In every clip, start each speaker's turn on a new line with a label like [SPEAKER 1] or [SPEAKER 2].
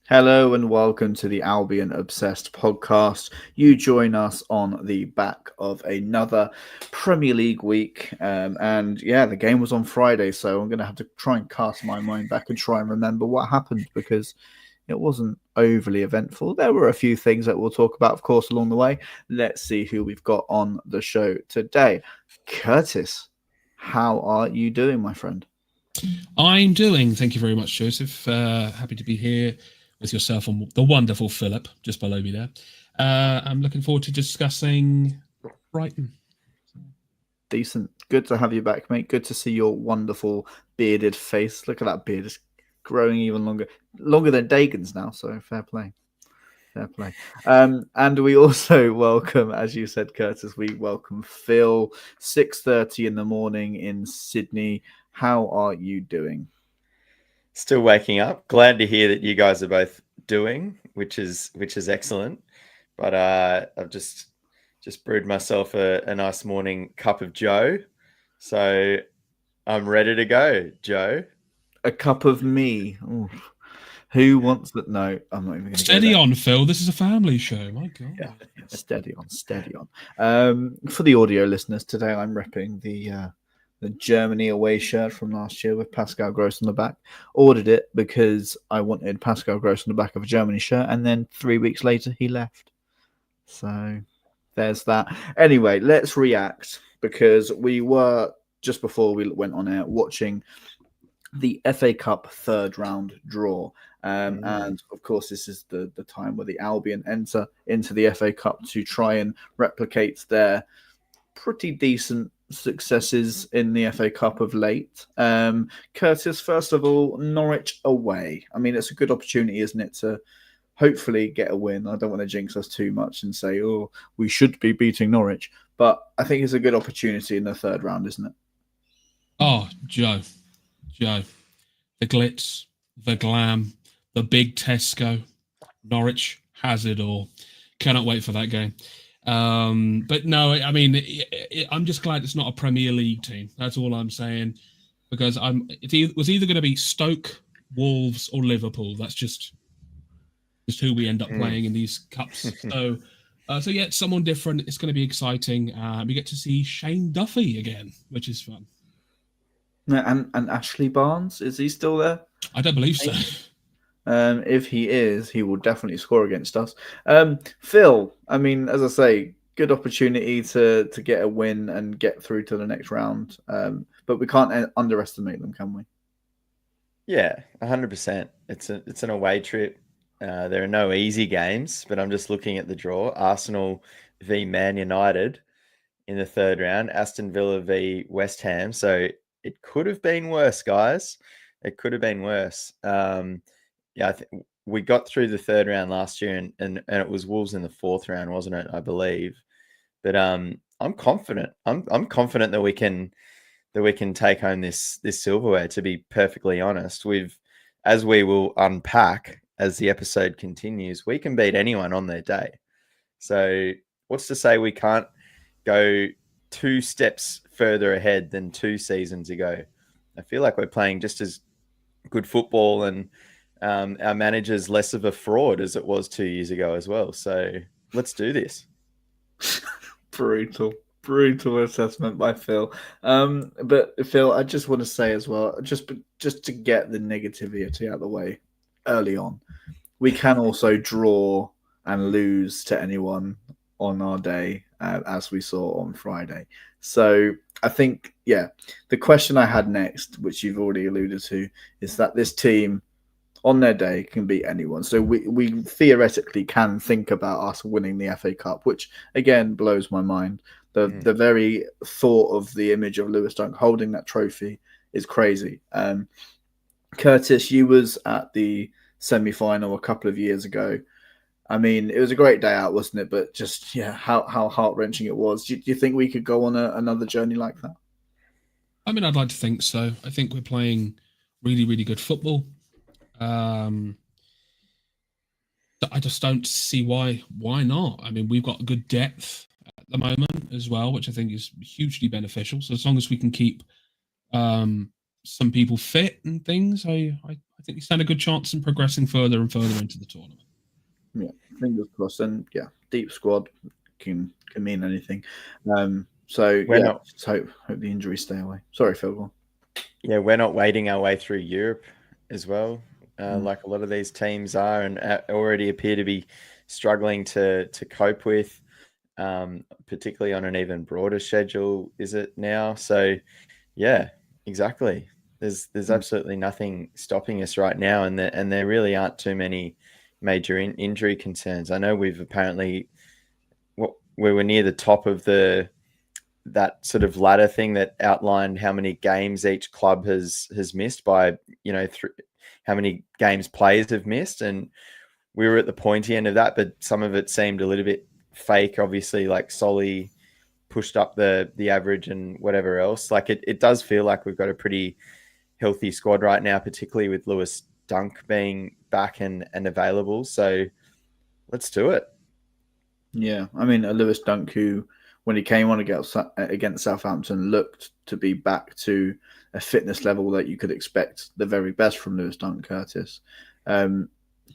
[SPEAKER 1] Hello and welcome to the Albion Obsessed podcast. You join us on the back of another Premier League week. The game was on Friday, so I'm going to have to try and cast my mind back and try and remember what happened because it wasn't overly eventful. There were a few things that we'll talk about, of course, along the way. Let's see who we've got on the show today. Curtis, how are you doing, my friend?
[SPEAKER 2] I'm doing. Thank you very much, Joseph. Happy to be here with yourself and the wonderful Philip, just below me there. I'm looking forward to discussing Brighton.
[SPEAKER 1] Decent. Good to have you back, mate. Good to see your wonderful bearded face. Look at that beard. It's growing even longer than Dagon's now, so fair play. Fair play. And we also welcome, as you said, Curtis, we welcome Phil, 6:30 in the morning in Sydney. How are you doing?
[SPEAKER 3] Still waking up. Glad to hear that you guys are both doing, which is excellent. But I've just brewed myself a nice morning cup of Joe, so I'm ready to go. Joe,
[SPEAKER 1] a cup of me. Ooh. Who wants that? No, I'm not even going to.
[SPEAKER 2] Steady on, Phil. This is a family show. My God.
[SPEAKER 1] Yeah, steady on. For the audio listeners, today I'm repping the Germany away shirt from last year with Pascal Gross on the back. Ordered it because I wanted Pascal Gross on the back of a Germany shirt, and then 3 weeks later he left. So there's that. Anyway, let's react because we were, just before we went on air, watching the FA Cup third round draw. And of course, this is the time where the Albion enter into the FA Cup to try and replicate their pretty decent successes in the FA Cup of late. Curtis, first of all, Norwich away. I mean, it's a good opportunity, isn't it, to hopefully get a win. I don't want to jinx us too much and say, oh, we should be beating Norwich. But I think it's a good opportunity in the third round, isn't it?
[SPEAKER 2] Oh, Joe. The glitz, the glam, the big Tesco. Norwich has it all. Cannot wait for that game. But no, I mean, I'm just glad it's not a Premier League team. That's all I'm saying, because it was either going to be Stoke, Wolves, or Liverpool. That's just who we end up playing in these cups. So yeah, someone different. It's going to be exciting. We get to see Shane Duffy again, which is fun.
[SPEAKER 1] And Ashley Barnes, is he still there?
[SPEAKER 2] I don't believe so.
[SPEAKER 1] If he is, he will definitely score against us. Phil, I mean, as I say, good opportunity to get a win and get through to the next round. But we can't underestimate them, can we?
[SPEAKER 3] Yeah, 100%. It's an away trip. There are no easy games, but I'm just looking at the draw. Arsenal v Man United in the third round. Aston Villa v West Ham. So it could have been worse, guys. It could have been worse. I think we got through the third round last year, and it was Wolves in the fourth round, wasn't it? I believe. But I'm confident. I'm confident that we can take home this silverware. To be perfectly honest, as we will unpack as the episode continues, we can beat anyone on their day. So what's to say we can't go 2 steps further ahead than 2 seasons ago? I feel like we're playing just as good football, and our manager's less of a fraud as it was 2 years ago as well. So let's do this.
[SPEAKER 1] Brutal assessment by Phil. But Phil, I just want to say as well, just to get the negativity out of the way early on, we can also draw and lose to anyone on our day, as we saw on Friday. So I think, the question I had next, which you've already alluded to, is that this team on their day can beat anyone. So we theoretically can think about us winning the FA Cup, which again blows my mind. The very thought of the image of Lewis Dunk holding that trophy is crazy. Curtis, you was at the semi-final a couple of years ago. I mean, it was a great day out, wasn't it? But just, how heart-wrenching it was. Do you think we could go on another journey like that?
[SPEAKER 2] I mean, I'd like to think so. I think we're playing really, really good football. I just don't see why not. I mean, we've got good depth at the moment as well, which I think is hugely beneficial. So as long as we can keep some people fit and things, I think we stand a good chance in progressing further and further into the tournament.
[SPEAKER 1] Yeah, fingers crossed. And yeah, deep squad can mean anything. So just hope the injuries stay away. Sorry, Phil. Go on.
[SPEAKER 3] Yeah, we're not wading our way through Europe as well, like a lot of these teams are, and already appear to be struggling to cope with, particularly on an even broader schedule. Is it now? So, yeah, exactly. There's absolutely nothing stopping us right now, and there really aren't too many major injury concerns. I know we've apparently we were near the top of that sort of ladder thing that outlined how many games each club has missed by, how many games players have missed. And we were at the pointy end of that, but some of it seemed a little bit fake, obviously, like Solly pushed up the average and whatever else. Like it does feel like we've got a pretty healthy squad right now, particularly with Lewis Dunk being back and available. So let's do it.
[SPEAKER 1] Yeah, I mean, a Lewis Dunk who, when he came on against Southampton, looked to be back to a fitness level that you could expect the very best from Lewis Dunk, Curtis. Do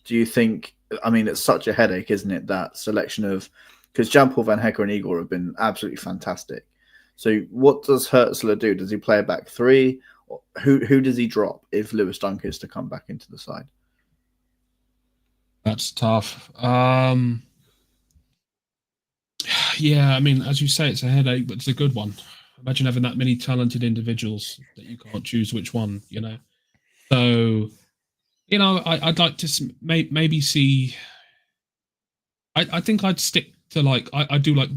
[SPEAKER 1] you think, I mean, it's such a headache, isn't it, that selection of, because Jan-Paul Van Hecker and Igor have been absolutely fantastic. So what does Hertzler do? Does he play a back three? Who does he drop if Lewis Dunk is to come back into the side?
[SPEAKER 2] That's tough. Yeah, I mean, as you say, it's a headache, but it's a good one. Imagine having that many talented individuals that you can't choose which one, So, I'd like to maybe see. I think I'd stick to I do like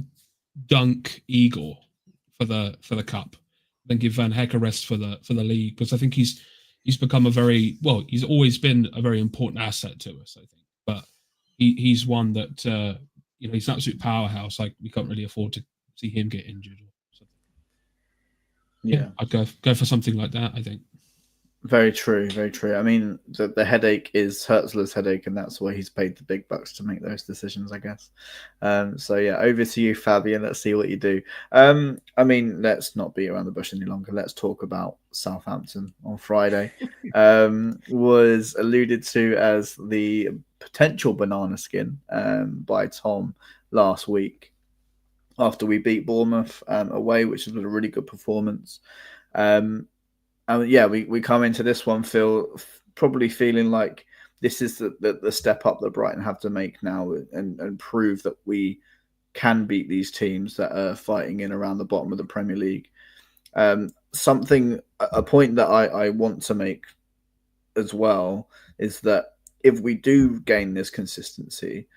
[SPEAKER 2] Dunk Igor for the cup, then give Van Heck a rest for the league, because I think he's become he's always been a very important asset to us, I think, but he's one that he's an absolute powerhouse. Like, we can't really afford to see him get injured or something. Yeah, I'd go for something like that, I think.
[SPEAKER 1] Very true, very true. I mean, the headache is Hertzler's headache, and that's why he's paid the big bucks to make those decisions, I guess. So yeah, over to you, Fabian. Let's see what you do. I mean, let's not beat around the bush any longer. Let's talk about Southampton on Friday. Was alluded to as the potential banana skin by Tom last week after we beat Bournemouth away, which was a really good performance. We come into this one, Phil, probably feeling like this is the step up that Brighton have to make now and prove that we can beat these teams that are fighting in around the bottom of the Premier League. A point that I want to make as well is that if we do gain this consistency,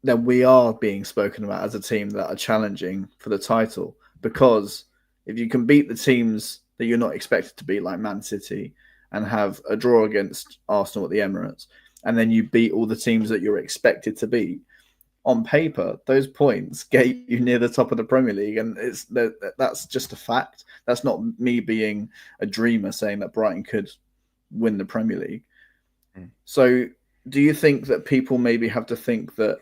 [SPEAKER 1] then we are being spoken about as a team that are challenging for the title, because if you can beat the teams that you're not expected to beat, like Man City, and have a draw against Arsenal at the Emirates, and then you beat all the teams that you're expected to beat, on paper, those points get you near the top of the Premier League, and that's just a fact. That's not me being a dreamer saying that Brighton could win the Premier League. So do you think that people maybe have to think that,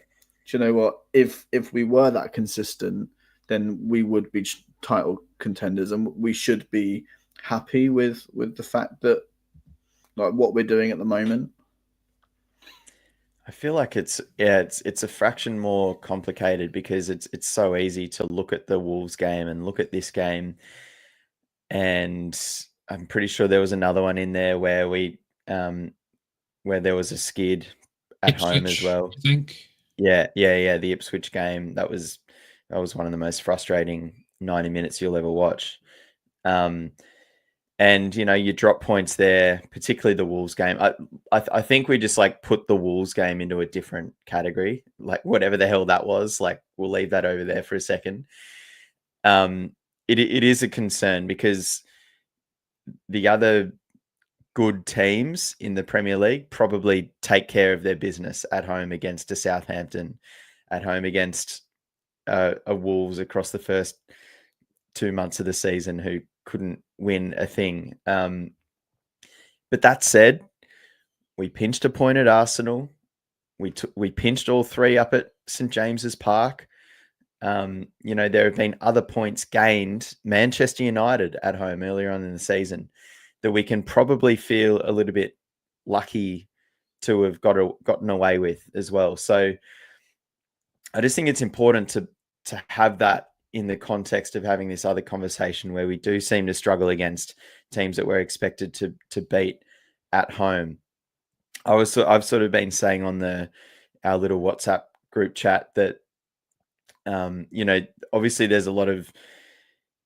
[SPEAKER 1] do you know what, if we were that consistent, then we would be title contenders, and we should be happy with the fact that, like, what we're doing at the moment?
[SPEAKER 3] I feel like it's a fraction more complicated, because it's so easy to look at the Wolves game and look at this game, and I'm pretty sure there was another one in there where where there was a skid at home as well.
[SPEAKER 2] I think.
[SPEAKER 3] Yeah, the Ipswich game, that was one of the most frustrating 90 minutes you'll ever watch. And you drop points there, particularly the Wolves game. I think we just put the Wolves game into a different category, like whatever the hell that was. Like, we'll leave that over there for a second. It is a concern, because the other good teams in the Premier League probably take care of their business at home against a Southampton, at home against a Wolves across the first 2 months of the season, who couldn't win a thing. But that said, we pinched a point at Arsenal. We pinched all three up at St James's Park. There have been other points gained, Manchester United at home earlier on in the season, that we can probably feel a little bit lucky to have gotten away with as well. So I just think it's important to have that in the context of having this other conversation where we do seem to struggle against teams that we're expected to beat at home. I've sort of been saying on our little WhatsApp group chat that obviously there's a lot of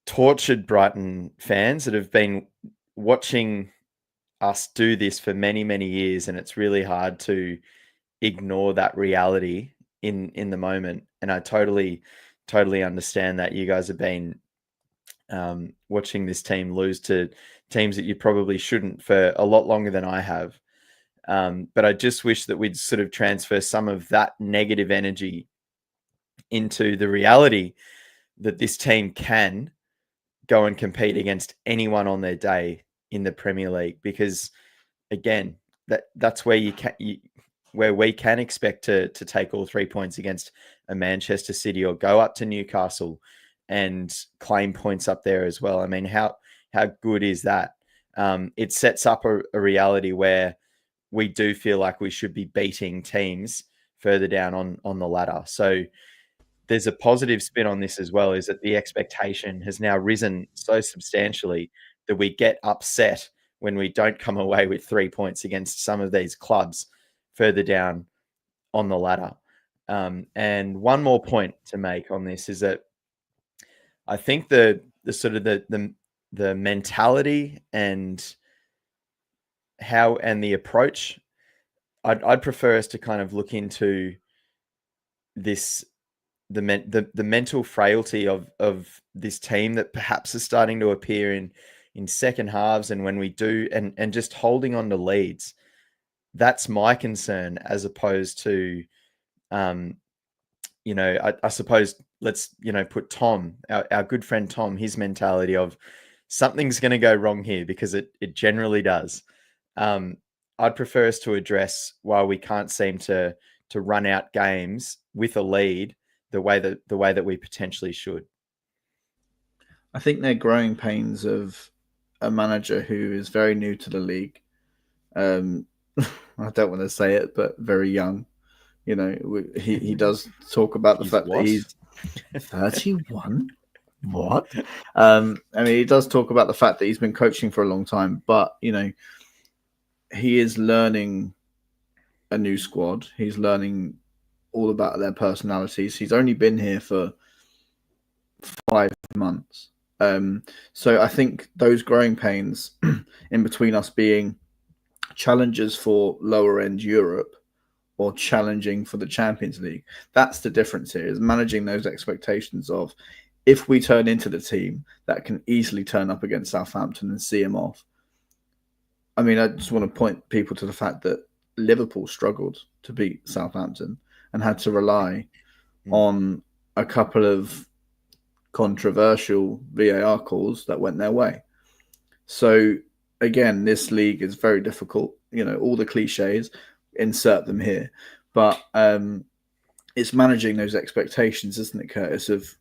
[SPEAKER 3] tortured Brighton fans that have been watching us do this for many, many years, and it's really hard to ignore that reality in the moment. And I totally understand that you guys have been watching this team lose to teams that you probably shouldn't for a lot longer than I have. But I just wish that we'd sort of transfer some of that negative energy into the reality that this team can go and compete against anyone on their day in the Premier League, because again, that's where where we can expect to take all 3 points against a Manchester City or go up to Newcastle and claim points up there as well. I mean, how good is that? It sets up a reality where we do feel like we should be beating teams further down on the ladder. So there's a positive spin on this as well, is that the expectation has now risen so substantially that we get upset when we don't come away with 3 points against some of these clubs further down on the ladder. And one more point to make on this is that I think the sort of the mentality and the approach, I'd prefer us to kind of look into this, the mental frailty of this team that perhaps is starting to appear in second halves, and when we do, and just holding on to leads. That's my concern, as opposed to, I suppose let's, put Tom, our good friend Tom, his mentality of something's going to go wrong here, because it generally does. I'd prefer us to address why we can't seem to run out games with a lead the way that we potentially should.
[SPEAKER 1] I think they're growing pains of a manager who is very new to the league. I don't want to say it, but very young. He does talk about the fact that he's 31. What? He does talk about the fact that he's been coaching for a long time, but he is learning a new squad. He's learning all about their personalities. He's only been here for 5 months. So I think those growing pains in between us being challengers for lower end Europe or challenging for the Champions League, that's the difference here, is managing those expectations of, if we turn into the team that can easily turn up against Southampton and see them off. I mean, I just want to point people to the fact that Liverpool struggled to beat Southampton and had to rely on a couple of controversial VAR calls that went their way. So again, this league is very difficult. All the cliches, insert them here. But it's managing those expectations, isn't it, Curtis, of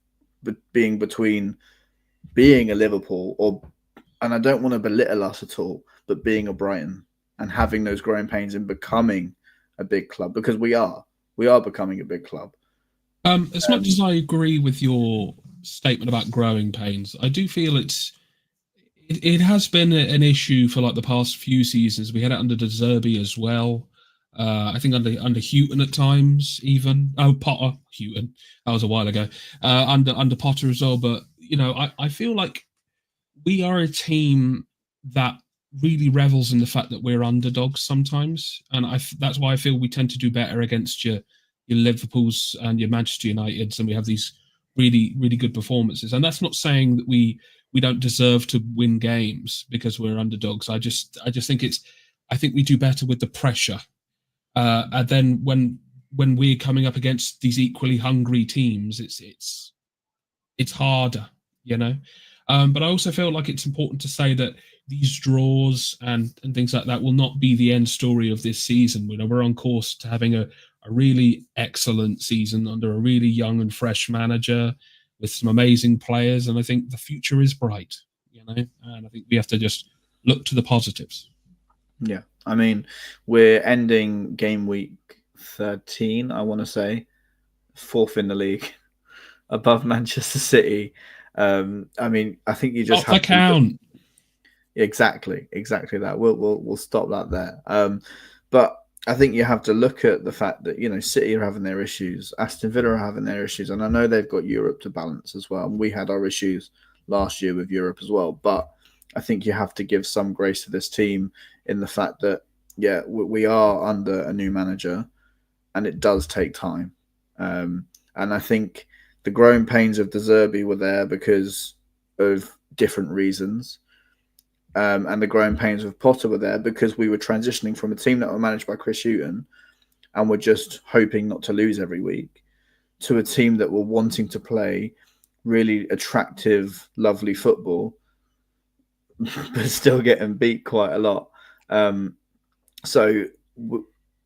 [SPEAKER 1] being between being a Liverpool and I don't want to belittle us at all, but being a Brighton and having those growing pains and becoming a big club, because we are becoming a big club.
[SPEAKER 2] As much as I agree with your statement about growing pains, I do feel it has been an issue for like the past few seasons. We had it under De Zerbi as well. I think under Houghton at times, even. Oh, Potter, Houghton. That was a while ago. Under Potter as well. But I feel like we are a team that really revels in the fact that we're underdogs sometimes, and that's why I feel we tend to do better against your Liverpools and your Manchester Uniteds, and we have these really, really good performances. And that's not saying that we don't deserve to win games because we're underdogs. I just think I think we do better with the pressure. And then when we're coming up against these equally hungry teams, it's harder, But I also feel like it's important to say that these draws and things like that will not be the end story of this season. We're on course to having a a really excellent season under a really young and fresh manager with some amazing players, and I think the future is bright. And I think we have to just look to the positives.
[SPEAKER 1] Yeah, I mean, we're ending game week 13, I want to say, 4th in the league, above Manchester City. I mean, I think you just
[SPEAKER 2] have to count.
[SPEAKER 1] Exactly that. We'll stop that there. But I think you have to look at the fact that City are having their issues, Aston Villa are having their issues, and I know they've got Europe to balance as well. And we had our issues last year with Europe as well. But I think you have to give some grace to this team in the fact that we are under a new manager, and it does take time. And I think the growing pains of De Zerbi were there because of different reasons. And the growing pains of Potter were there because we were transitioning from a team that were managed by Chris Hughton and were just hoping not to lose every week to a team that were wanting to play really attractive, lovely football, but still getting beat quite a lot. Over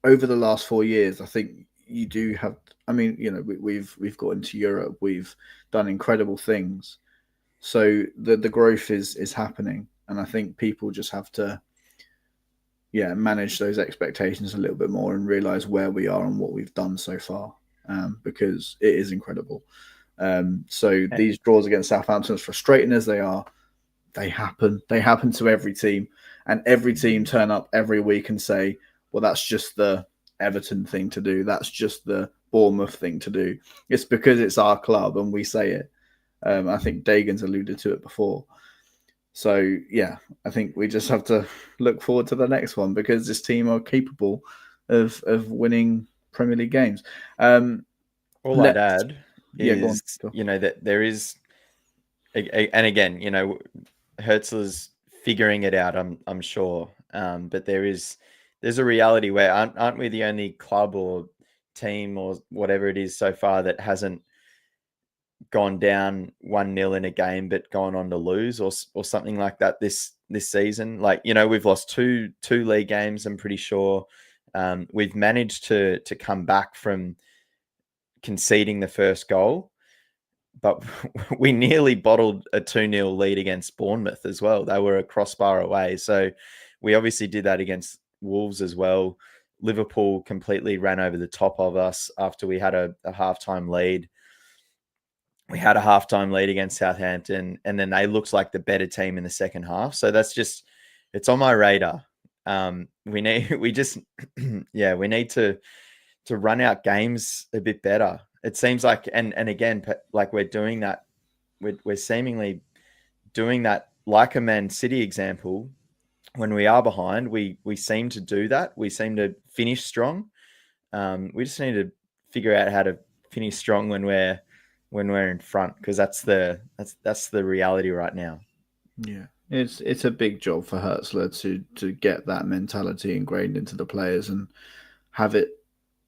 [SPEAKER 1] the last 4 years, I think you do have. I mean, we've got into Europe, we've done incredible things, so the growth is happening. And I think people just have to, manage those expectations a little bit more and realize where we are and what we've done so far, because it is incredible. These draws against Southampton, as frustrating as they are, they happen. They happen to every team, and every team turn up every week and say, "Well, that's just the Everton thing to do. That's just the Bournemouth thing to do." It's because it's our club and we say it. I think Dagan's alluded to it before. So, I think we just have to look forward to the next one because this team are capable of winning Premier League games.
[SPEAKER 3] All I'd add is,
[SPEAKER 1] go on.
[SPEAKER 3] that there is, and again, Herzl's figuring it out, I'm sure. But there's a reality where aren't we the only club or team or whatever it is so far that hasn't gone down 1-0 in a game but gone on to lose or something like that this season? Like, we've lost two league games, I'm pretty sure. We've managed to come back from conceding the first goal, but we nearly bottled a 2-0 lead against Bournemouth as well. They were a crossbar away. So we obviously did that against Wolves as well. Liverpool completely ran over the top of us after we had a halftime lead. We had a halftime lead against Southampton, and then they looked like the better team in the second half. So that's just, it's on my radar. We need to run out games a bit better. It seems like, and again, like we're doing that. We're seemingly doing that like a Man City example. When we are behind, we seem to do that. We seem to finish strong. We just need to figure out how to finish strong when we're in front, because that's the reality right now.
[SPEAKER 1] Yeah, it's a big job for Herzler to get that mentality ingrained into the players and have it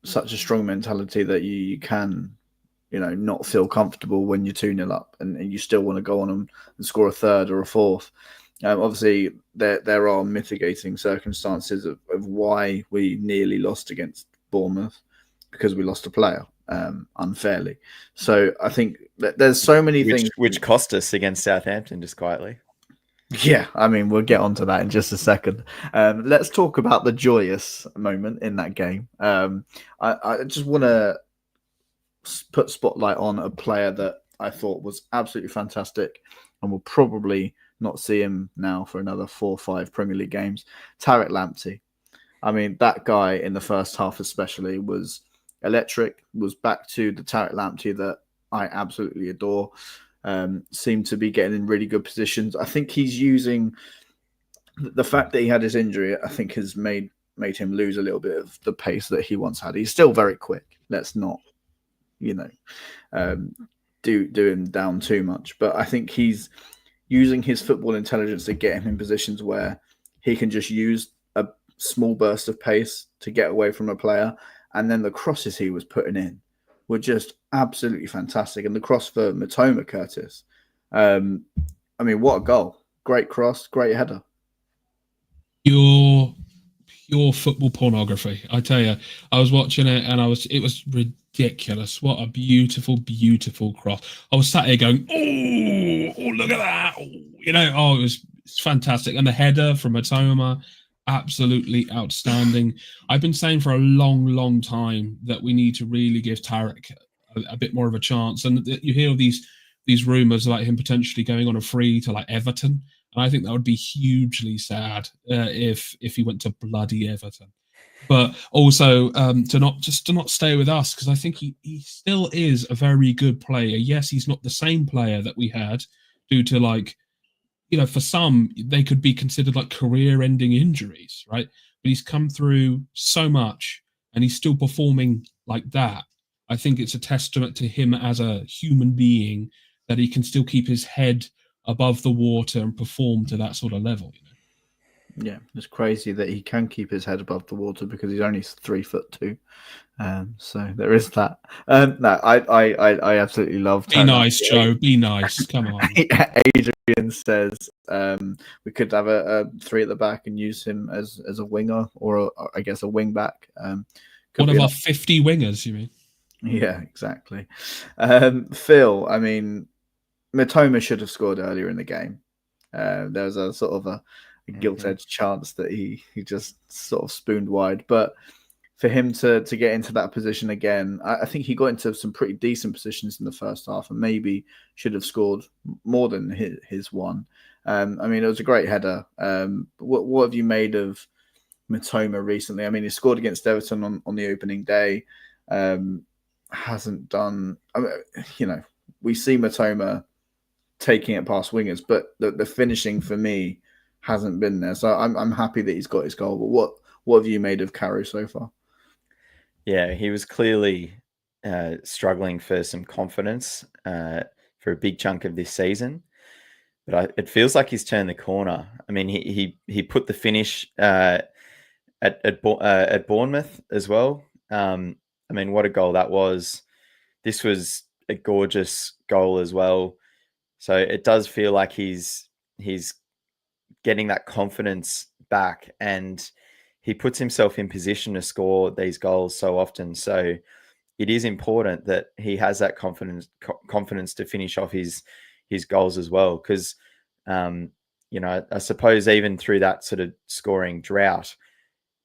[SPEAKER 1] such a strong mentality that you can, not feel comfortable when you're 2-0 up and you still want to go on and score a third or a fourth. Obviously, there are mitigating circumstances of why we nearly lost against Bournemouth, because we lost a player unfairly. So I think that there's so many things
[SPEAKER 3] which cost us against Southampton, just quietly.
[SPEAKER 1] Yeah, I mean, we'll get onto that in just a second. Let's talk about the joyous moment in that game. I just want to put spotlight on a player that I thought was absolutely fantastic, and we'll probably not see him now for another 4 or 5 Premier League games. Tariq Lamptey. I mean, that guy in the first half especially was electric, was back to the Tariq Lamptey that I absolutely adore. Seemed to be getting in really good positions. I think he's using the fact that he had his injury, I think, has made him lose a little bit of the pace that he once had. He's still very quick. Let's not, do him down too much. But I think he's using his football intelligence to get him in positions where he can just use a small burst of pace to get away from a player. And then the crosses he was putting in were just absolutely fantastic. And the cross for Matoma, Curtis. I mean, what a goal. Great cross, great header.
[SPEAKER 2] Pure pure football pornography. I tell you, I was watching it and it was ridiculous. What a beautiful, beautiful cross. I was sat here going, oh, look at that. Oh, it's fantastic. And the header from Matoma, absolutely outstanding. I've been saying for a long, long time that we need to really give Tarek a bit more of a chance. And you hear these rumours about him potentially going on a free to like Everton. And I think that would be hugely sad if he went to bloody Everton. But also to not stay with us, because I think he still is a very good player. Yes, he's not the same player that we had due to for some they could be considered like career-ending injuries, right? But he's come through so much and he's still performing like that. I think it's a testament to him as a human being that he can still keep his head above the water and perform to that sort of level.
[SPEAKER 1] Yeah, it's crazy that he can keep his head above the water because he's only 3'2". So there is that. No, I absolutely love.
[SPEAKER 2] Be nice, Joe. Be nice. Come on.
[SPEAKER 1] Adrian says we could have a 3 at the back and use him as a winger or I guess a wing back.
[SPEAKER 2] One of our 50 wingers, you mean?
[SPEAKER 1] Yeah, exactly. Phil, I mean, Matoma should have scored earlier in the game. There was a sort of a gilt-edged chance that he just sort of spooned wide. But for him to get into that position again, I think he got into some pretty decent positions in the first half and maybe should have scored more than his one. I mean, it was a great header. What have you made of Matoma recently? I mean, he scored against Everton on the opening day. Hasn't done... we see Matoma taking it past wingers, but the finishing for me hasn't been there. So I'm happy that he's got his goal. But what have you made of Carew so far?
[SPEAKER 3] Yeah, he was clearly struggling for some confidence for a big chunk of this season. But it feels like he's turned the corner. I mean, he put the finish at Bournemouth as well. I mean, what a goal that was. This was a gorgeous goal as well. So it does feel like he's getting that confidence back, and he puts himself in position to score these goals so often. So it is important that he has that confidence to finish off his goals as well. Because, I suppose even through that sort of scoring drought,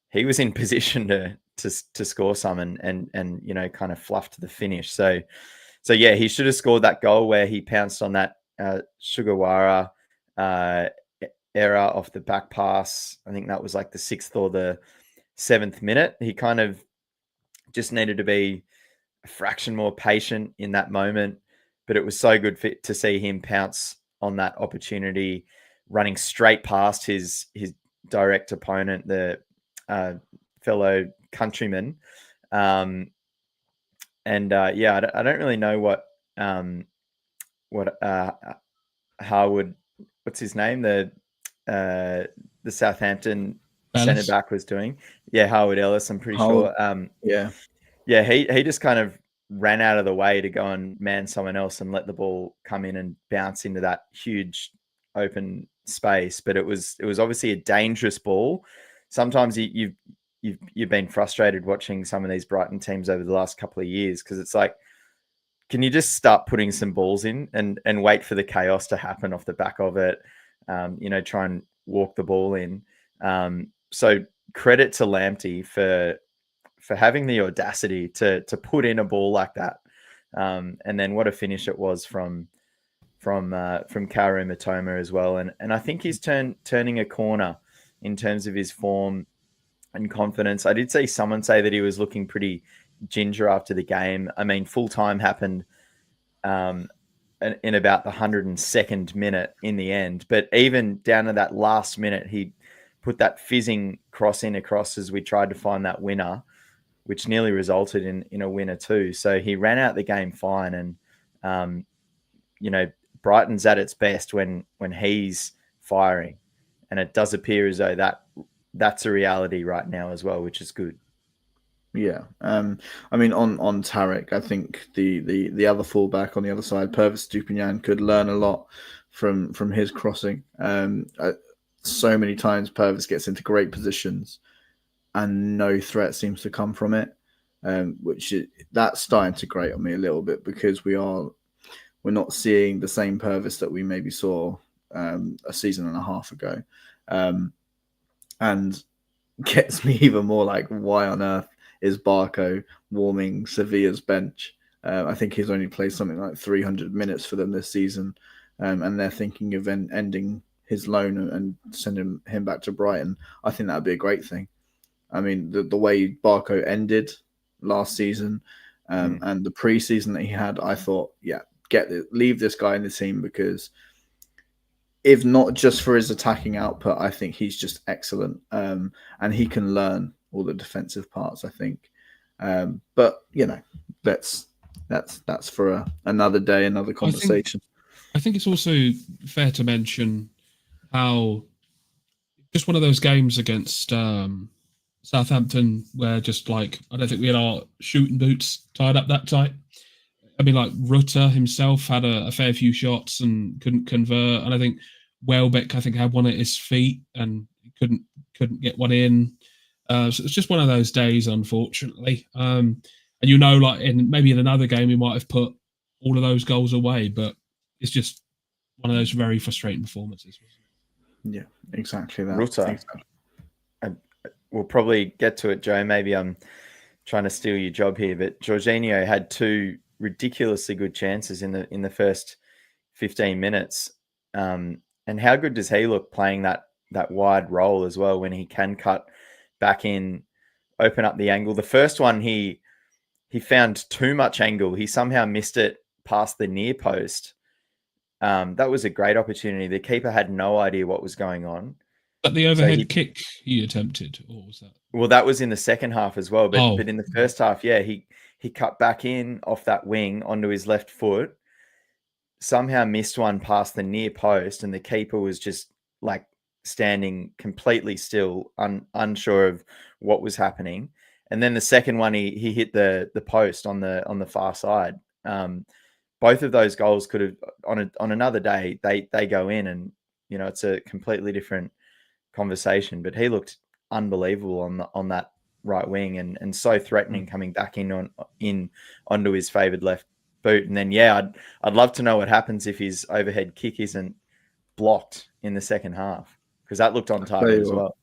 [SPEAKER 3] he was in position to score some and kind of fluffed the finish. So yeah, he should have scored that goal where he pounced on that Sugawara error off the back pass. I think that was like the 6th or the 7th minute. He kind of just needed to be a fraction more patient in that moment, but it was so good to see him pounce on that opportunity, running straight past his direct opponent, the fellow countryman. I don't really know what Harwood, what's his name, the Southampton centre back was doing. Yeah, Harwood Ellis, I'm pretty sure. He just kind of ran out of the way to go and man someone else and let the ball come in and bounce into that huge open space. But it was obviously a dangerous ball. Sometimes you've been frustrated watching some of these Brighton teams over the last couple of years, because it's like, can you just start putting some balls in and wait for the chaos to happen off the back of it? Try and walk the ball in. So credit to Lamptey for having the audacity to put in a ball like that. And then what a finish it was from Carew Matoma as well. And I think he's turning a corner in terms of his form and confidence. I did see someone say that he was looking pretty ginger after the game. I mean, full time happened in about the 102nd minute in the end. But even down to that last minute, he put that fizzing cross across as we tried to find that winner, which nearly resulted in a winner too. So he ran out the game fine. And, Brighton's at its best when he's firing. And it does appear as though that's a reality right now as well, which is good.
[SPEAKER 1] Yeah. I mean, on Tarek, I think the other fullback on the other side, Pervis Stupinian, could learn a lot from his crossing. So many times Pervis gets into great positions, and no threat seems to come from it, that's starting to grate on me a little bit, because we're not seeing the same Purvis that we maybe saw a season and a half ago, and gets me even more like, why on earth is Barco warming Sevilla's bench? I think he's only played something like 300 minutes for them this season, and they're thinking of ending his loan and sending him back to Brighton. I think that'd be a great thing. I mean, the way Barco ended last season and the pre-season that he had, I thought, yeah, leave this guy in the team, because if not just for his attacking output, I think he's just excellent, and he can learn all the defensive parts, I think. But that's for another day, another conversation.
[SPEAKER 2] I think it's also fair to mention how just one of those games against Southampton where just like, I don't think we had our shooting boots tied up that tight. I mean, like Rutter himself had a fair few shots and couldn't convert, and I think Welbeck, I think, had one at his feet and couldn't get one in. So it's just one of those days, unfortunately. And like maybe in another game, we might have put all of those goals away, but it's just one of those very frustrating performances.
[SPEAKER 1] Yeah, exactly that.
[SPEAKER 3] Rutter.
[SPEAKER 1] Exactly.
[SPEAKER 3] We'll probably get to it, Joe. Maybe I'm trying to steal your job here, but Jorginho had two ridiculously good chances in the first 15 minutes. And how good does he look playing that wide role as well, when he can cut back in, open up the angle? The first one, he found too much angle. He somehow missed it past the near post. That was a great opportunity. The keeper had no idea what was going on.
[SPEAKER 2] But the overhead kick he attempted, or was that?
[SPEAKER 3] Well, that was in the second half as well. But in the first half, yeah, he cut back in off that wing onto his left foot, somehow missed one past the near post, and the keeper was just like standing completely still, unsure of what was happening. And then the second one, he hit the post on the far side. Both of those goals could have, on another day, they go in, and it's a completely different conversation. But he looked unbelievable on that right wing, and so threatening coming back onto his favoured left boot. And then I'd love to know what happens if his overhead kick isn't blocked in the second half, because that looked on target as well.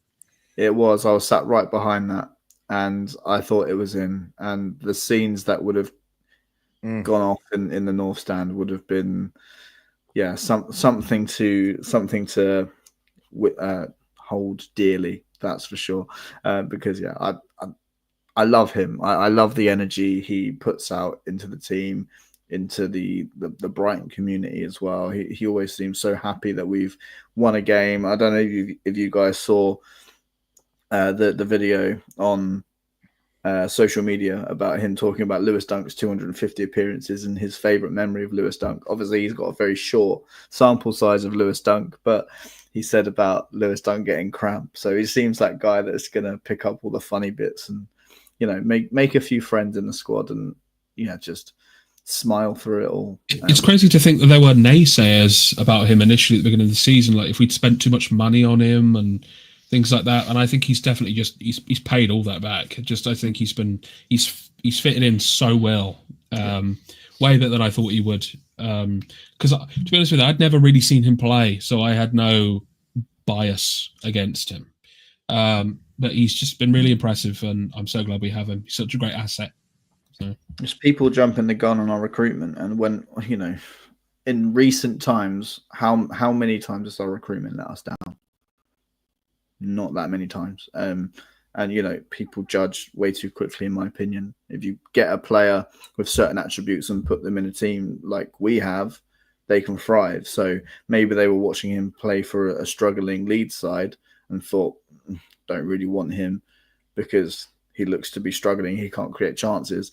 [SPEAKER 1] It was. I was sat right behind that, and I thought it was in. And the scenes that would have gone off in the North Stand would have been, something to hold dearly. That's for sure. Because I love him. I love the energy he puts out into the team, into the Brighton community as well. He always seems so happy that we've won a game. I don't know if you guys saw the video on social media about him talking about Lewis Dunk's 250 appearances and his favourite memory of Lewis Dunk. Obviously, he's got a very short sample size of Lewis Dunk, but he said about Lewis Dunk getting cramp. So he seems like guy that's going to pick up all the funny bits and, make a few friends in the squad and, just smile through it all.
[SPEAKER 2] It's crazy to think that there were naysayers about him initially at the beginning of the season, like if we'd spent too much money on him and things like that. And I think he's definitely he's paid all that back. I think he's fitted in so well, way better than I thought he would. Because to be honest with you, I'd never really seen him play, so I had no bias against him. But he's just been really impressive, and I'm so glad we have him. He's such a great asset. So.
[SPEAKER 1] There's people jumping the gun on our recruitment, and when in recent times, how many times has our recruitment let us down? Not that many times. And people judge way too quickly, in my opinion. If you get a player with certain attributes and put them in a team like we have, they can thrive. So maybe they were watching him play for a struggling Leeds side and thought, don't really want him because he looks to be struggling. He can't create chances.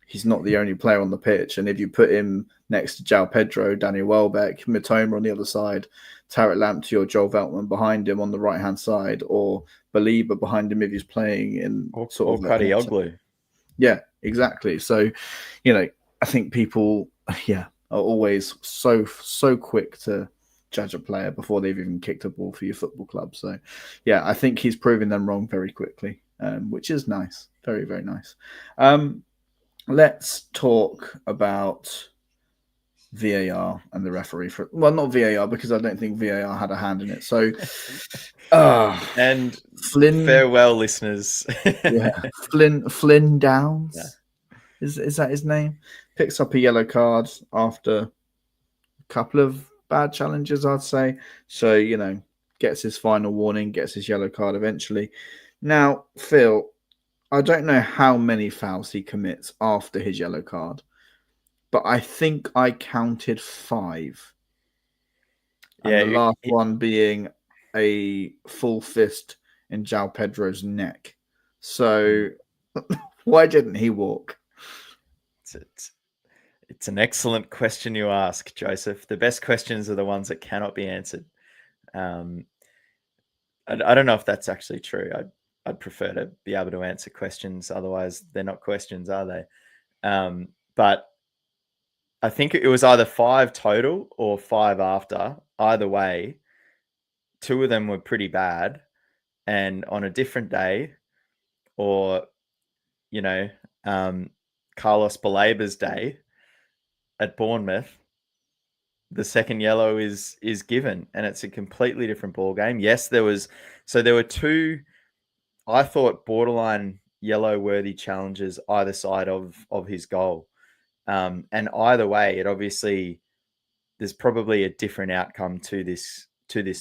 [SPEAKER 1] He's not the only player on the pitch. And if you put him next to João Pedro, Daniel Welbeck, Mitoma on the other side, Tarek Lamptey or Joel Veltman behind him on the right-hand side, or Baliba behind him if he's playing in sort of...
[SPEAKER 3] Kadioglu.
[SPEAKER 1] Yeah, exactly. So, I think people, are always so quick to judge a player before they've even kicked a ball for your football club. So, I think he's proving them wrong very quickly. which is nice. Very, very nice. Let's talk about VAR and the referee. Well, not VAR, because I don't think VAR had a hand in it. So,
[SPEAKER 3] and
[SPEAKER 1] Flynn,
[SPEAKER 3] farewell, listeners.
[SPEAKER 1] Flynn Downs.
[SPEAKER 3] Yeah.
[SPEAKER 1] Is that his name? Picks up a yellow card after a couple of bad challenges, I'd say. So, gets his final warning, gets his yellow card eventually. Now, Phil, I don't know how many fouls he commits after his yellow card, but I think I counted 5. And the last one being a full fist in João Pedro's neck. So why didn't he walk?
[SPEAKER 3] It's an excellent question you ask, Joseph. The best questions are the ones that cannot be answered. I don't know if that's actually true. I'd prefer to be able to answer questions. Otherwise, they're not questions, are they? But I think it was either 5 total or 5 after. Either way, 2 of them were pretty bad. And on a different day, or, Carlos Balaba's day at Bournemouth, the second yellow is given, and it's a completely different ball game. Yes, there were 2, I thought, borderline yellow worthy challenges either side of his goal. And either way, it obviously, there's probably a different outcome to this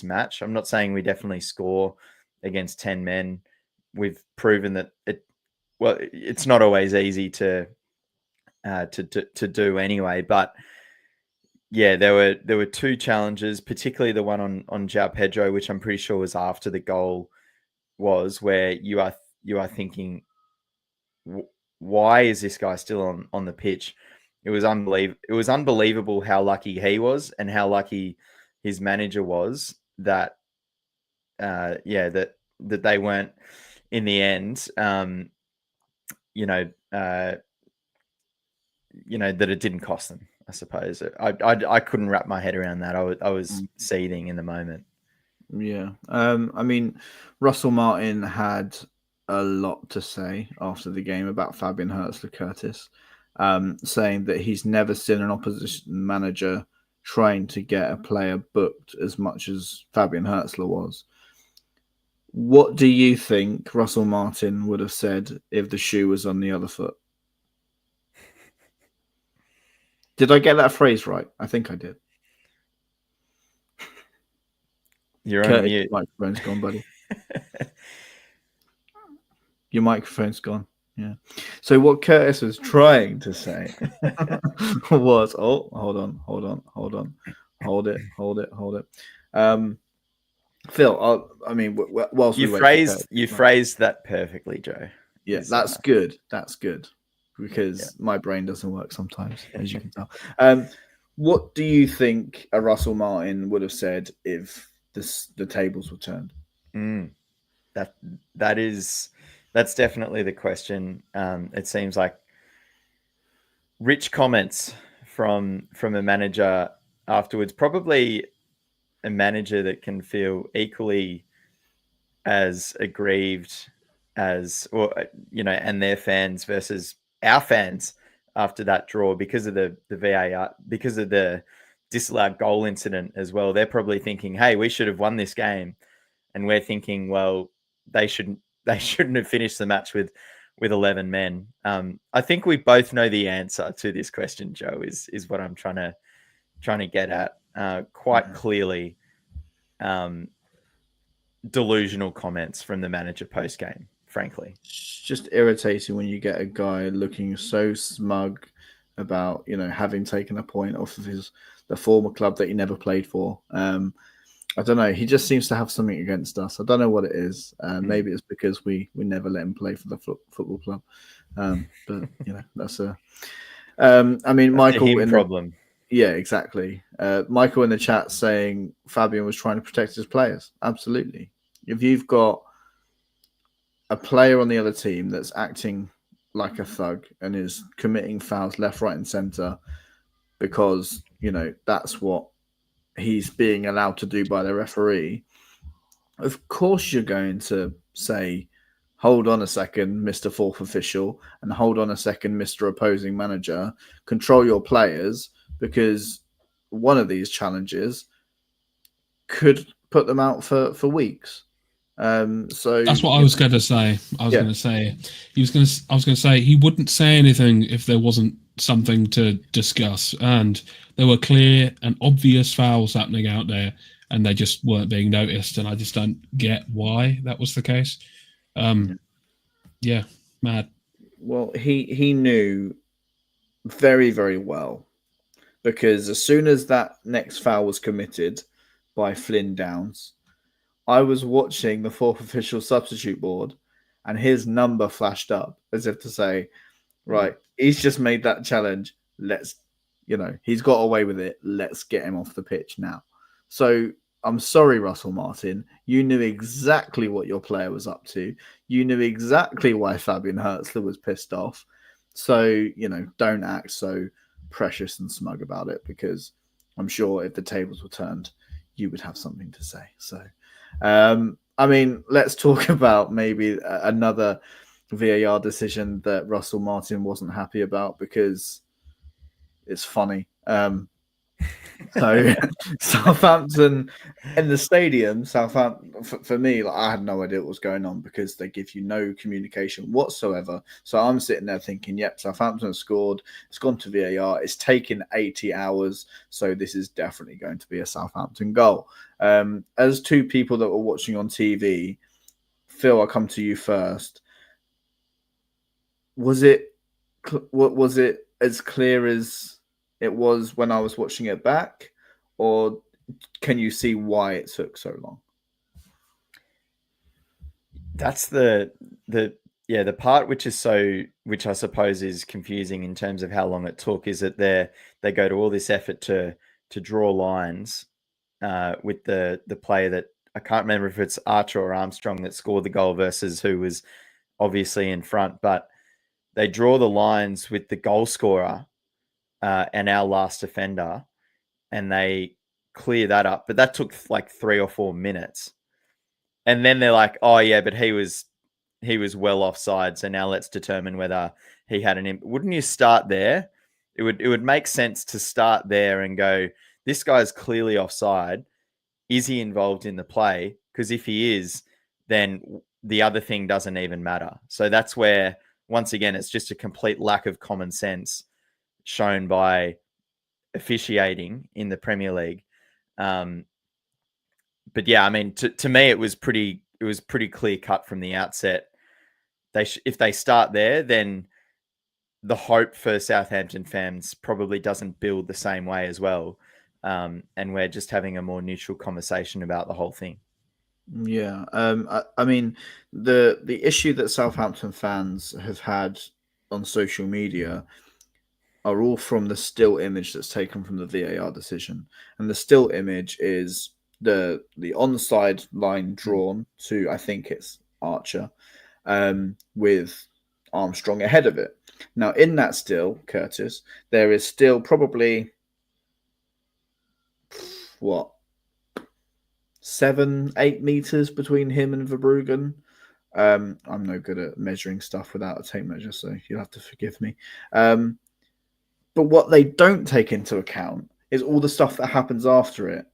[SPEAKER 3] match. I'm not saying we definitely score against 10 men. We've proven that it's not always easy to do anyway, but yeah, there were 2 challenges, particularly the one on João Pedro, which I'm pretty sure was after the goal, was where you are thinking, why is this guy still on the pitch? It was unbelievable how lucky he was and how lucky his manager was that that they weren't in the end. That it didn't cost them. I suppose I couldn't wrap my head around that. I was seething in the moment.
[SPEAKER 1] Yeah. I mean, Russell Martin had a lot to say after the game about Fabian Hurtzler-Curtis, saying that he's never seen an opposition manager trying to get a player booked as much as Fabian Hurtzler was. What do you think Russell Martin would have said if the shoe was on the other foot? Did I get that phrase right? I think I did.
[SPEAKER 3] You're on mute.
[SPEAKER 1] Your microphone's gone, buddy. Your microphone's gone. Yeah. So what Curtis was trying to say was, hold it. Phil, I mean, whilst
[SPEAKER 3] you phrased that perfectly, Joe.
[SPEAKER 1] Yeah, that's good. That's good, because my brain doesn't work sometimes, as you can tell. What do you think a Russell Martin would have said if the tables were turned?
[SPEAKER 3] That's definitely the question. It seems like rich comments from a manager afterwards, probably a manager that can feel equally as aggrieved as, and their fans versus our fans after that draw because of the VAR, because of the disallowed goal incident as well. They're probably thinking, hey, we should have won this game. And we're thinking, well, they shouldn't have finished the match with 11 men. I think we both know the answer to this question, Joe, is what I'm trying to get at. Quite clearly, delusional comments from the manager post game, frankly.
[SPEAKER 1] It's just irritating when you get a guy looking so smug about, having taken a point off of the former club that he never played for. I don't know. He just seems to have something against us. I don't know what it is. Maybe it's because we never let him play for the football club. But that's a. I mean, Michael
[SPEAKER 3] in problem.
[SPEAKER 1] Yeah, exactly. Michael in the chat saying Fabian was trying to protect his players. Absolutely. If you've got a player on the other team that's acting like a thug and is committing fouls left, right, and centre because that's what he's being allowed to do by the referee, of course you're going to say hold on a second, Mr. Fourth Official, and hold on a second, Mr. Opposing Manager. Control your players, because one of these challenges could put them out for weeks. So
[SPEAKER 2] that's what I was going to say. I was going to say he wouldn't say anything if there wasn't something to discuss, and there were clear and obvious fouls happening out there, and they just weren't being noticed. And I just don't get why that was the case. Yeah, mad.
[SPEAKER 1] Well, he knew very, very well, because as soon as that next foul was committed by Flynn Downs, I was watching the Fourth Official substitute board, and his number flashed up as if to say, right, he's just made that challenge. He's got away with it. Let's get him off the pitch now. So I'm sorry, Russell Martin. You knew exactly what your player was up to. You knew exactly why Fabian Hertzler was pissed off. So, don't act so precious and smug about it, because I'm sure if the tables were turned, you would have something to say. So, let's talk about maybe another VAR decision that Russell Martin wasn't happy about, because it's funny. So Southampton in the stadium, Southampton, for me, I had no idea what was going on, because they give you no communication whatsoever. So I'm sitting there thinking, yep, Southampton have scored. It's gone to VAR. It's taken 80 hours. So this is definitely going to be a Southampton goal. As two people that were watching on TV, Phil, I'll come to you first. Was it as clear as it was when I was watching it back, or can you see why it took so long?
[SPEAKER 3] That's the part which I suppose is confusing in terms of how long it took, is that they go to all this effort to draw lines with the player that I can't remember if it's Archer or Armstrong that scored the goal versus who was obviously in front, but they draw the lines with the goal scorer and our last offender, and they clear that up. But that took like 3 or 4 minutes. And then they're like, oh yeah, but he was well offside. So now let's determine whether he had wouldn't you start there? It would make sense to start there and go, this guy's clearly offside. Is he involved in the play? Because if he is, then the other thing doesn't even matter. So that's where, once again, it's just a complete lack of common sense shown by officiating in the Premier League. But yeah, to me, it was pretty clear cut from the outset. If they start there, then the hope for Southampton fans probably doesn't build the same way as well. And we're just having a more neutral conversation about the whole thing.
[SPEAKER 1] Yeah. The issue that Southampton fans have had on social media are all from the still image that's taken from the VAR decision. And the still image is the onside line drawn to, I think it's Archer, with Armstrong ahead of it. Now, in that still, Curtis, there is still probably 7-8 meters between him and Verbruggen. I'm no good at measuring stuff without a tape measure, so you'll have to forgive me. But what they don't take into account is all the stuff that happens after it.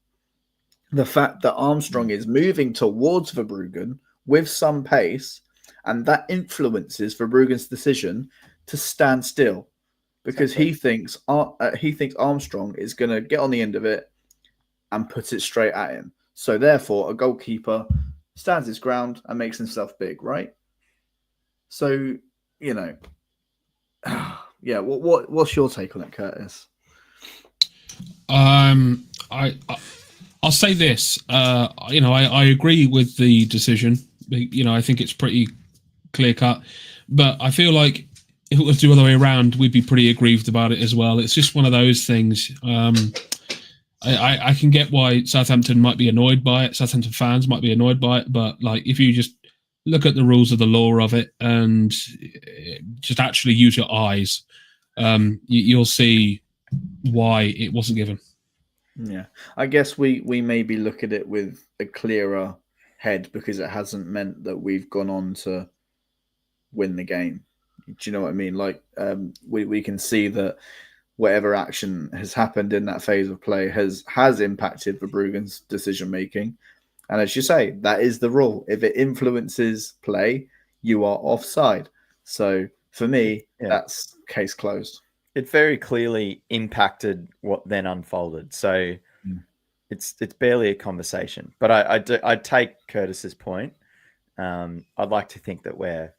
[SPEAKER 1] The fact that Armstrong is moving towards Verbruggen with some pace, and that influences Verbruggen's decision to stand still, because he thinks Armstrong is going to get on the end of it and put it straight at him. So therefore, a goalkeeper stands his ground and makes himself big, right? So, yeah. What's your take on it, Curtis?
[SPEAKER 2] I'll say this. I agree with the decision. I think it's pretty clear cut, but I feel like if it was the other way around, we'd be pretty aggrieved about it as well. It's just one of those things. I can get why Southampton might be annoyed by it. Southampton fans might be annoyed by it, but if you just look at the rules of the law of it and just actually use your eyes, you'll see why it wasn't given.
[SPEAKER 1] Yeah, I guess we maybe look at it with a clearer head, because it hasn't meant that we've gone on to win the game. Do you know what I mean? Like we can see that whatever action has happened in that phase of play has impacted Verbruggen's decision making. And as you say, that is the rule. If it influences play, you are offside. So for me, that's case closed.
[SPEAKER 3] It very clearly impacted what then unfolded. So it's barely a conversation. But I take Curtis's point. I'd like to think that we're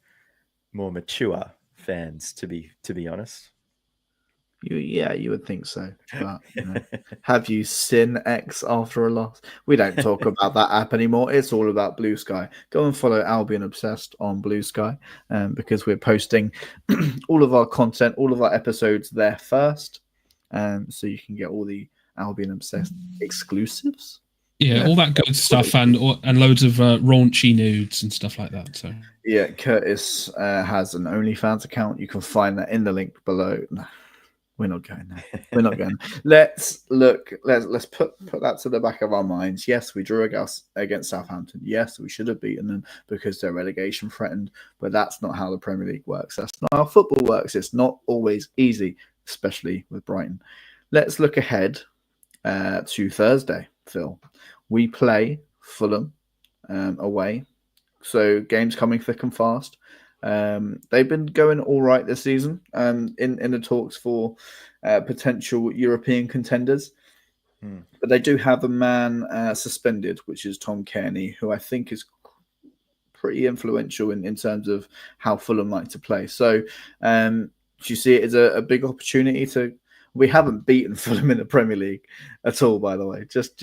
[SPEAKER 3] more mature fans, to be honest.
[SPEAKER 1] You would think so. But have you seen X after a loss? We don't talk about that app anymore. It's all about Blue Sky. Go and follow Albion Obsessed on Blue Sky because we're posting all of our content, all of our episodes there first. So you can get all the Albion Obsessed exclusives.
[SPEAKER 2] Yeah, all that good stuff and loads of raunchy nudes and stuff like that. So
[SPEAKER 1] yeah, Curtis has an OnlyFans account. You can find that in the link below. No, we're not going there. We're not going. Let's put that to the back of our minds. Yes, we drew against Southampton. Yes, we should have beaten them because they're relegation threatened. But that's not how the Premier League works. That's not how football works. It's not always easy, especially with Brighton. Let's look ahead to Thursday, Phil. We play Fulham away. So games coming thick and fast. They've been going all right this season in the talks for potential European contenders. But they do have a man suspended, which is Tom Kearney, who I think is pretty influential in terms of how Fulham like to play. So do you see it as a big opportunity to... We haven't beaten Fulham in the Premier League at all, by the way. Just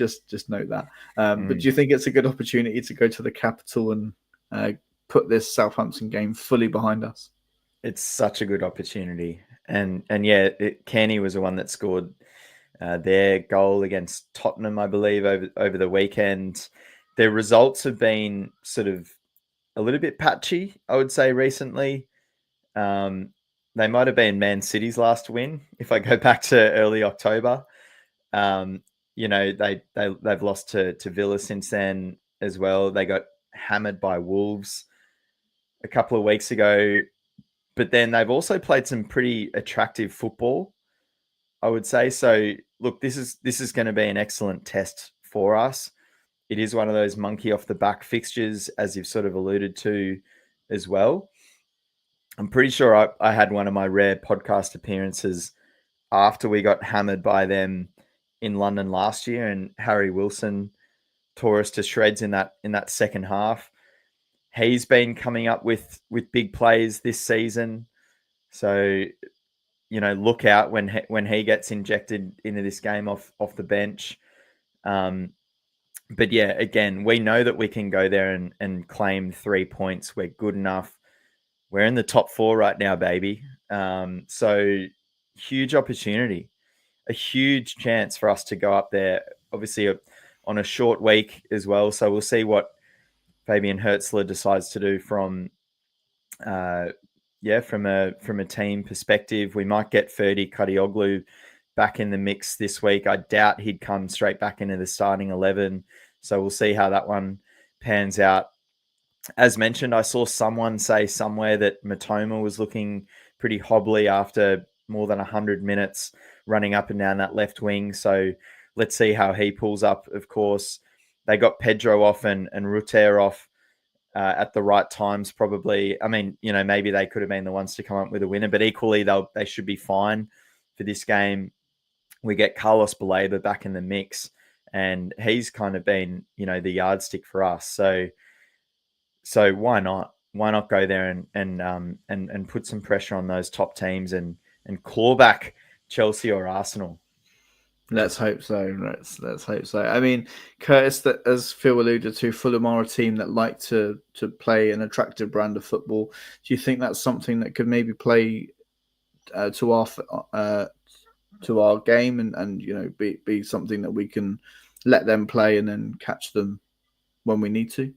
[SPEAKER 1] note that. But do you think it's a good opportunity to go to the capital and put this Southampton game fully behind us?
[SPEAKER 3] It's such a good opportunity. And yeah, Kearney was the one that scored their goal against Tottenham, I believe, over the weekend. Their results have been sort of a little bit patchy, I would say, recently. They might have been Man City's last win if I go back to early October. They've lost to Villa since then as well. They got hammered by Wolves a couple of weeks ago, but then they've also played some pretty attractive football, I would say. So look, this is going to be an excellent test for us. It is one of those monkey off the back fixtures, as you've sort of alluded to as well. I'm pretty sure I had one of my rare podcast appearances after we got hammered by them in London last year, and Harry Wilson tore us to shreds in that second half. He's been coming up with big plays this season, so look out when he gets injected into this game off the bench. But yeah, again, we know that we can go there and claim 3 points. We're good enough. We're in the top 4 right now, baby. So huge opportunity, a huge chance for us to go up there. Obviously, on a short week as well. So we'll see what Fabian Hertzler decides to do from a team perspective. We might get Ferdi Kadioglu back in the mix this week. I doubt he'd come straight back into the starting 11. So we'll see how that one pans out. As mentioned, I saw someone say somewhere that Matoma was looking pretty hobbly after more than 100 minutes running up and down that left wing. So let's see how he pulls up. Of course, they got Pedro off and Rutter off at the right times, probably. I mean, maybe they could have been the ones to come up with a winner, but equally they should be fine for this game. We get Carlos Baleba back in the mix, and he's kind of been, the yardstick for us. So why not? Why not go there and put some pressure on those top teams and claw back Chelsea or Arsenal?
[SPEAKER 1] Let's hope so. Let's hope so. I mean, Curtis, that as Phil alluded to, Fulham are a team that like to play an attractive brand of football. Do you think that's something that could maybe play to our game and be something that we can let them play and then catch them when we need to?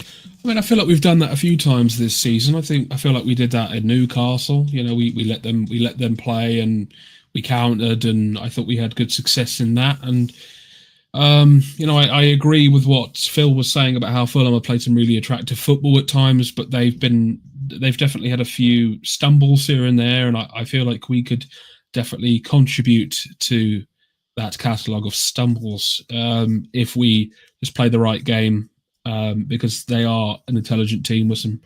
[SPEAKER 2] I mean, I feel like we've done that a few times this season. I feel like we did that in Newcastle. We let them play and we countered, and I thought we had good success in that. And I agree with what Phil was saying about how Fulham have played some really attractive football at times, but they've been they've definitely had a few stumbles here and there, and I feel like we could definitely contribute to that catalogue of stumbles if we just play the right game, because they are an intelligent team with some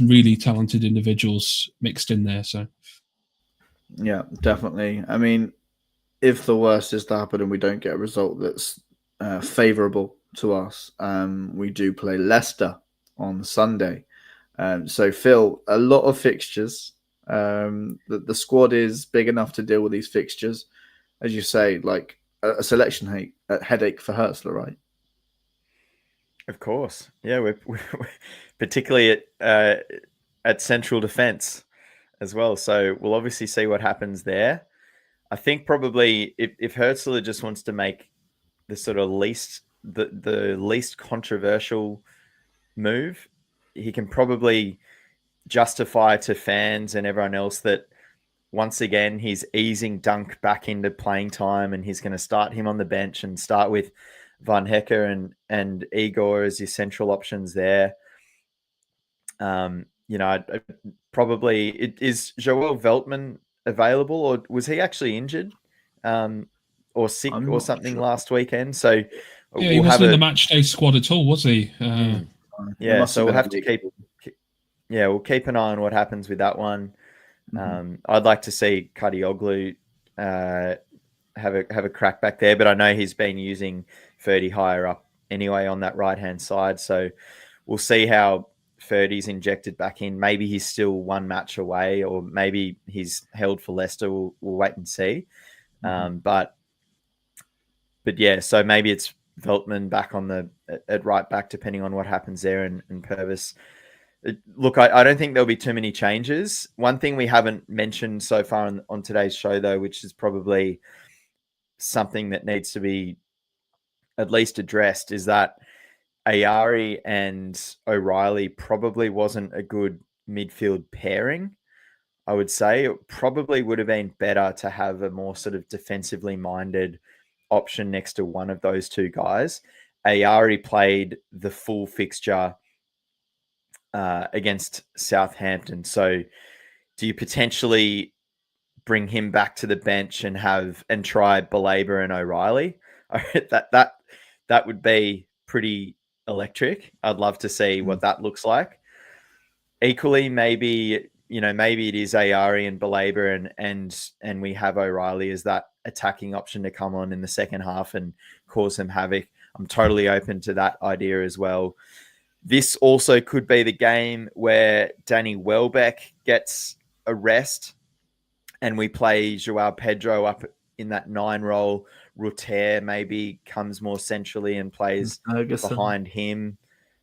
[SPEAKER 2] really talented individuals mixed in there. So
[SPEAKER 1] yeah, definitely. I mean, if the worst is to happen and we don't get a result that's favourable to us, we do play Leicester on Sunday. So, Phil, a lot of fixtures. The squad is big enough to deal with these fixtures. As you say, like a selection headache for Hertzler, right?
[SPEAKER 3] Of course. Yeah, we're particularly at central defence as well. So we'll obviously see what happens there. I think probably if Hertzler just wants to make the sort of the least controversial move, he can probably justify to fans and everyone else that once again he's easing Dunk back into playing time, and he's going to start him on the bench and start with Van Hecker and Igor as your central options there. Probably is Joel Veltman available, or was he actually injured or sick or something last weekend? So
[SPEAKER 2] yeah, he wasn't in the match day squad at all, was he?
[SPEAKER 3] Yeah, so we'll have to we'll keep an eye on what happens with that one. I'd like to see Kadioglu have a crack back there, but I know he's been using Ferdy higher up anyway on that right-hand side. So we'll see how Ferdy's injected back in. Maybe he's still one match away, or maybe he's held for Leicester. We'll wait and see. But yeah, so maybe it's Veltman back at right back, depending on what happens there, and Purvis. Look, I don't think there'll be too many changes. One thing we haven't mentioned so far on today's show, though, which is probably something that needs to be at least addressed, is that Ayari and O'Reilly probably wasn't a good midfield pairing. I would say it probably would have been better to have a more sort of defensively minded option next to one of those two guys. Ayari played the full fixture against Southampton. So do you potentially bring him back to the bench and try Belaber and O'Reilly? That would be pretty electric. I'd love to see what that looks like. Equally, maybe it is Ayari and Belaber and we have O'Reilly as that attacking option to come on in the second half and cause some havoc. I'm totally open to that idea as well. This also could be the game where Danny Welbeck gets a rest and we play Joao Pedro up in that 9 role. Ruter maybe comes more centrally and plays behind him.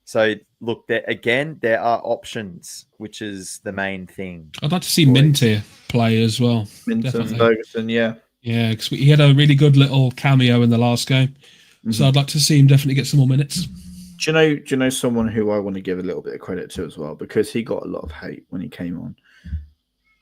[SPEAKER 3] So, look, there are options, which is the main thing.
[SPEAKER 2] I'd like to see Minter play as well.
[SPEAKER 1] Minter, Ferguson, yeah.
[SPEAKER 2] Yeah, because he had a really good little cameo in the last game. So I'd like to see him definitely get some more minutes.
[SPEAKER 1] Do you know someone who I want to give a little bit of credit to as well, because he got a lot of hate when he came on?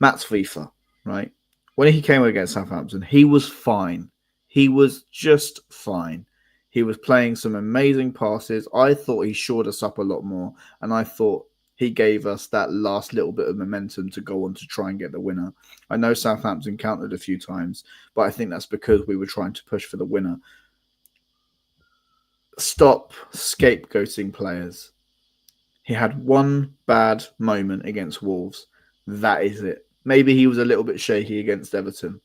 [SPEAKER 1] Mats FIFA, right? When he came against Southampton, he was fine. He was just fine. He was playing some amazing passes. I thought he shored us up a lot more, and I thought he gave us that last little bit of momentum to go on to try and get the winner. I know Southampton countered a few times, but I think that's because we were trying to push for the winner. Stop scapegoating players. He had one bad moment against Wolves. That is it. Maybe he was a little bit shaky against Everton.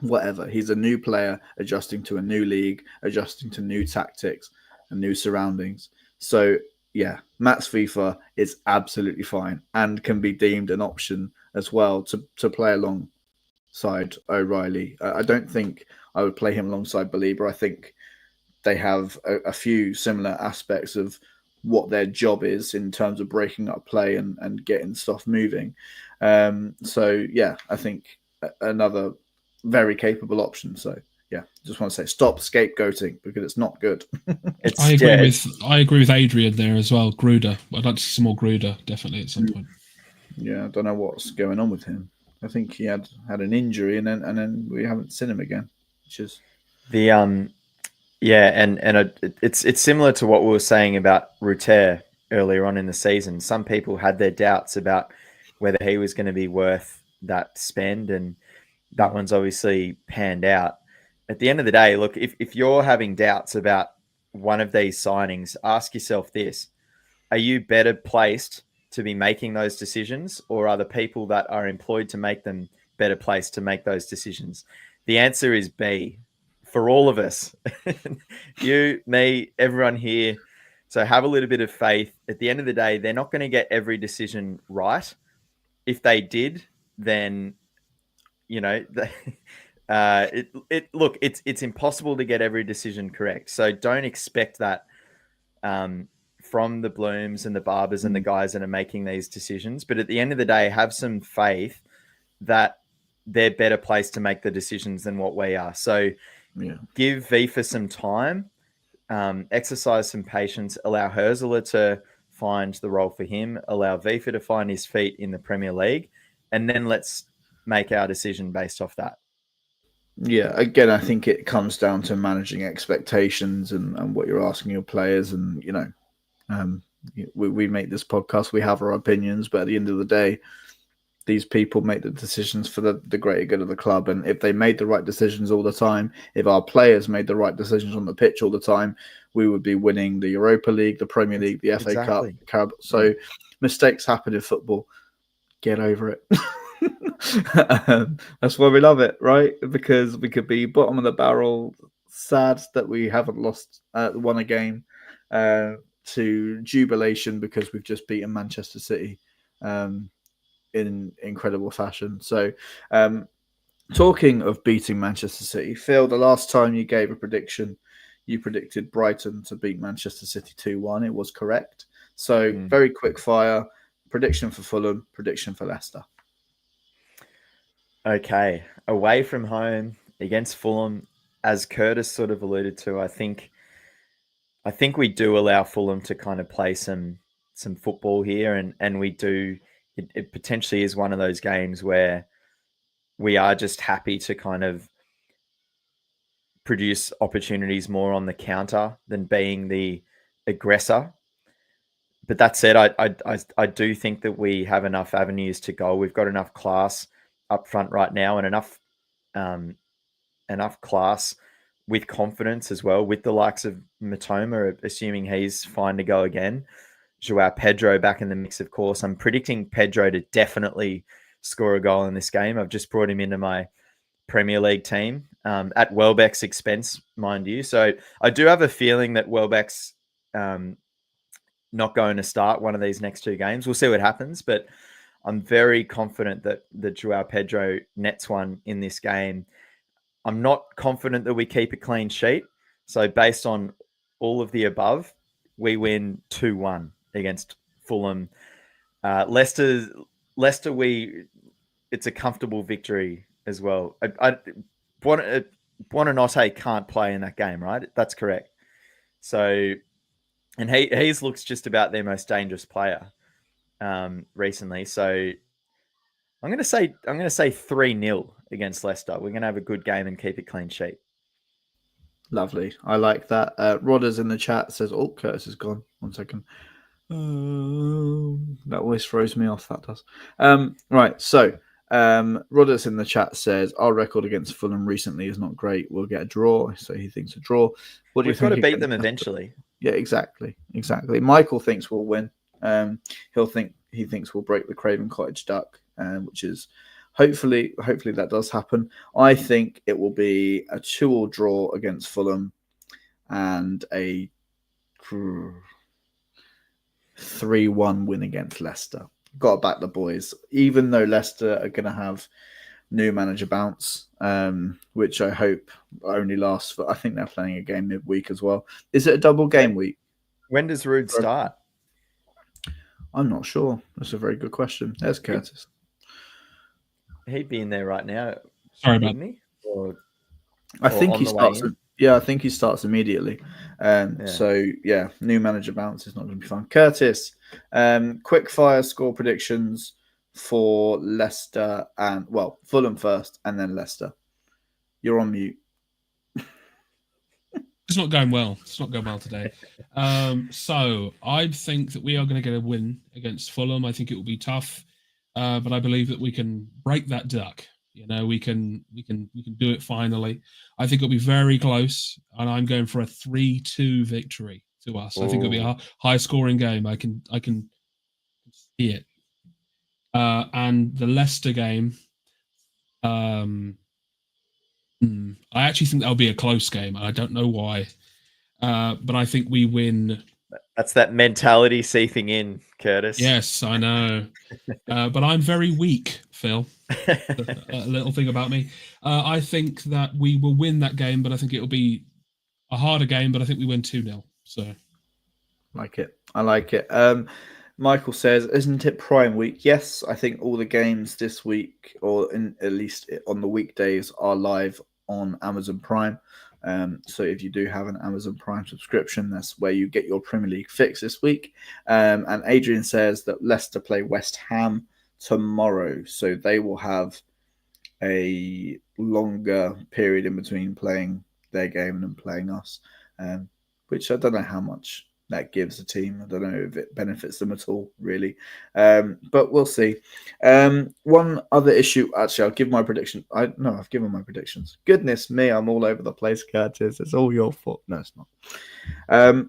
[SPEAKER 1] Whatever. He's a new player adjusting to a new league, adjusting to new tactics and new surroundings. So, yeah, Mats FIFA is absolutely fine and can be deemed an option as well to play alongside O'Reilly. I don't think I would play him alongside Belaber. I think they have a few similar aspects of what their job is in terms of breaking up play and getting stuff moving. So, yeah, I think another very capable option. So, yeah, just want to say stop scapegoating because it's not good.
[SPEAKER 2] I agree with Adrian there as well. Gruder. I'd like to see some more Gruder, definitely, at some point.
[SPEAKER 1] Yeah, I don't know what's going on with him. I think he had an injury and then we haven't seen him again, which is...
[SPEAKER 3] The... Yeah, and it's similar to what we were saying about Ruter earlier on in the season. Some people had their doubts about whether he was going to be worth that spend, and that one's obviously panned out. At the end of the day, look, if you're having doubts about one of these signings, ask yourself this: are you better placed to be making those decisions, or are the people that are employed to make them better placed to make those decisions? The answer is B for all of us. You, me, everyone here. So have a little bit of faith. At the end of the day, they're not going to get every decision right. If they did, then look, it's impossible to get every decision correct. So don't expect that from the Blooms and the Barbers and the guys that are making these decisions. But at the end of the day, have some faith that they're better placed to make the decisions than what we are. So give FIFA some time, exercise some patience, allow Herzler to find the role for him, allow FIFA to find his feet in the Premier League, and then let's make our decision based off that.
[SPEAKER 1] Yeah, again, I think it comes down to managing expectations and what you're asking your players. And, we make this podcast, we have our opinions, but at the end of the day, these people make the decisions for the greater good of the club. And if they made the right decisions all the time, if our players made the right decisions on the pitch all the time, we would be winning the Europa League, the Premier League, the FA Cup, Carabao. So mistakes happen in football. Get over it. That's why we love it, right? Because we could be bottom of the barrel, sad that we haven't won a game, to jubilation because we've just beaten Manchester City in incredible fashion. So talking of beating Manchester City, Phil, the last time you gave a prediction, you predicted Brighton to beat Manchester City 2-1. It was correct. So very quick fire, prediction for Fulham, prediction for Leicester.
[SPEAKER 3] Okay, away from home against Fulham, as Curtis sort of alluded to, I think we do allow Fulham to kind of play some football here, and we do. It potentially is one of those games where we are just happy to kind of produce opportunities more on the counter than being the aggressor. But that said, I do think that we have enough avenues to go. We've got enough class up front right now, and enough class with confidence as well, with the likes of Matoma, assuming he's fine to go again. Joao Pedro back in the mix, of course. I'm predicting Pedro to definitely score a goal in this game. I've just brought him into my Premier League team at Welbeck's expense, mind you. So I do have a feeling that Welbeck's not going to start one of these next two games. We'll see what happens, but I'm very confident that Joao Pedro nets one in this game. I'm not confident that we keep a clean sheet. So based on all of the above, we win 2-1 against Fulham. Leicester, it's a comfortable victory as well. Buonanotte can't play in that game, right? That's correct. So, and he's looks just about their most dangerous player recently. So I'm going to say 3-0 against Leicester. We're going to have a good game and keep a clean sheet.
[SPEAKER 1] Lovely. I like that. Rodders in the chat says, oh, Curtis is gone. 1 second. That always throws me off. That does. Right. So Rodders in the chat says, our record against Fulham recently is not great. We'll get a draw. So he thinks a draw. What do you think?
[SPEAKER 3] We've got to beat them eventually.
[SPEAKER 1] Yeah, exactly. Michael thinks we'll win. He thinks we'll break the Craven Cottage duck, which is hopefully that does happen. I think it will be a 2-2 draw against Fulham and a 3-1 win against Leicester. Got to back the boys, even though Leicester are going to have new manager bounce, which I hope only lasts for. I think they're playing a game midweek as well. Is it a double game week?
[SPEAKER 3] When does Rude start?
[SPEAKER 1] I'm not sure. That's a very good question. There's Curtis.
[SPEAKER 3] He'd be in there right now.
[SPEAKER 2] Sorry about
[SPEAKER 3] he?
[SPEAKER 1] I think he starts. I think he starts immediately.
[SPEAKER 3] Yeah.
[SPEAKER 1] So yeah, new manager bounce is not going to be fun. Curtis, quick fire score predictions for Leicester and Fulham first, and then Leicester. You're on mute.
[SPEAKER 2] is not going well. It's not going well today. So I think that we are going to get a win against Fulham. I think it will be tough, but I believe that we can break that duck. You know, we can do it finally. I think it'll be very close, and I'm going for a 3-2 victory to us. I think it'll be a high-scoring game. I can see it. And the Leicester game, I actually think that'll be a close game. I don't know why, but I think we win.
[SPEAKER 3] That's that mentality seeping in, Curtis.
[SPEAKER 2] Yes, I know, but I'm very weak, Phil. A little thing about me. I think that we will win that game, but I think it'll be a harder game. But I think we win 2-0. So,
[SPEAKER 1] I like it. Michael says, "Isn't it Prime Week?" Yes, I think all the games this week, or at least on the weekdays, are live on Amazon Prime. So if you do have an Amazon Prime subscription, that's where you get your Premier League fix this week. And Adrian says that Leicester play West Ham tomorrow, so they will have a longer period in between playing their game and playing us, which I don't know how much that gives the team. I don't know if it benefits them at all, really. But we'll see. One other issue, actually, I'll give my prediction. I've given my predictions. Goodness me, I'm all over the place, Curtis. It's all your fault. No, it's not.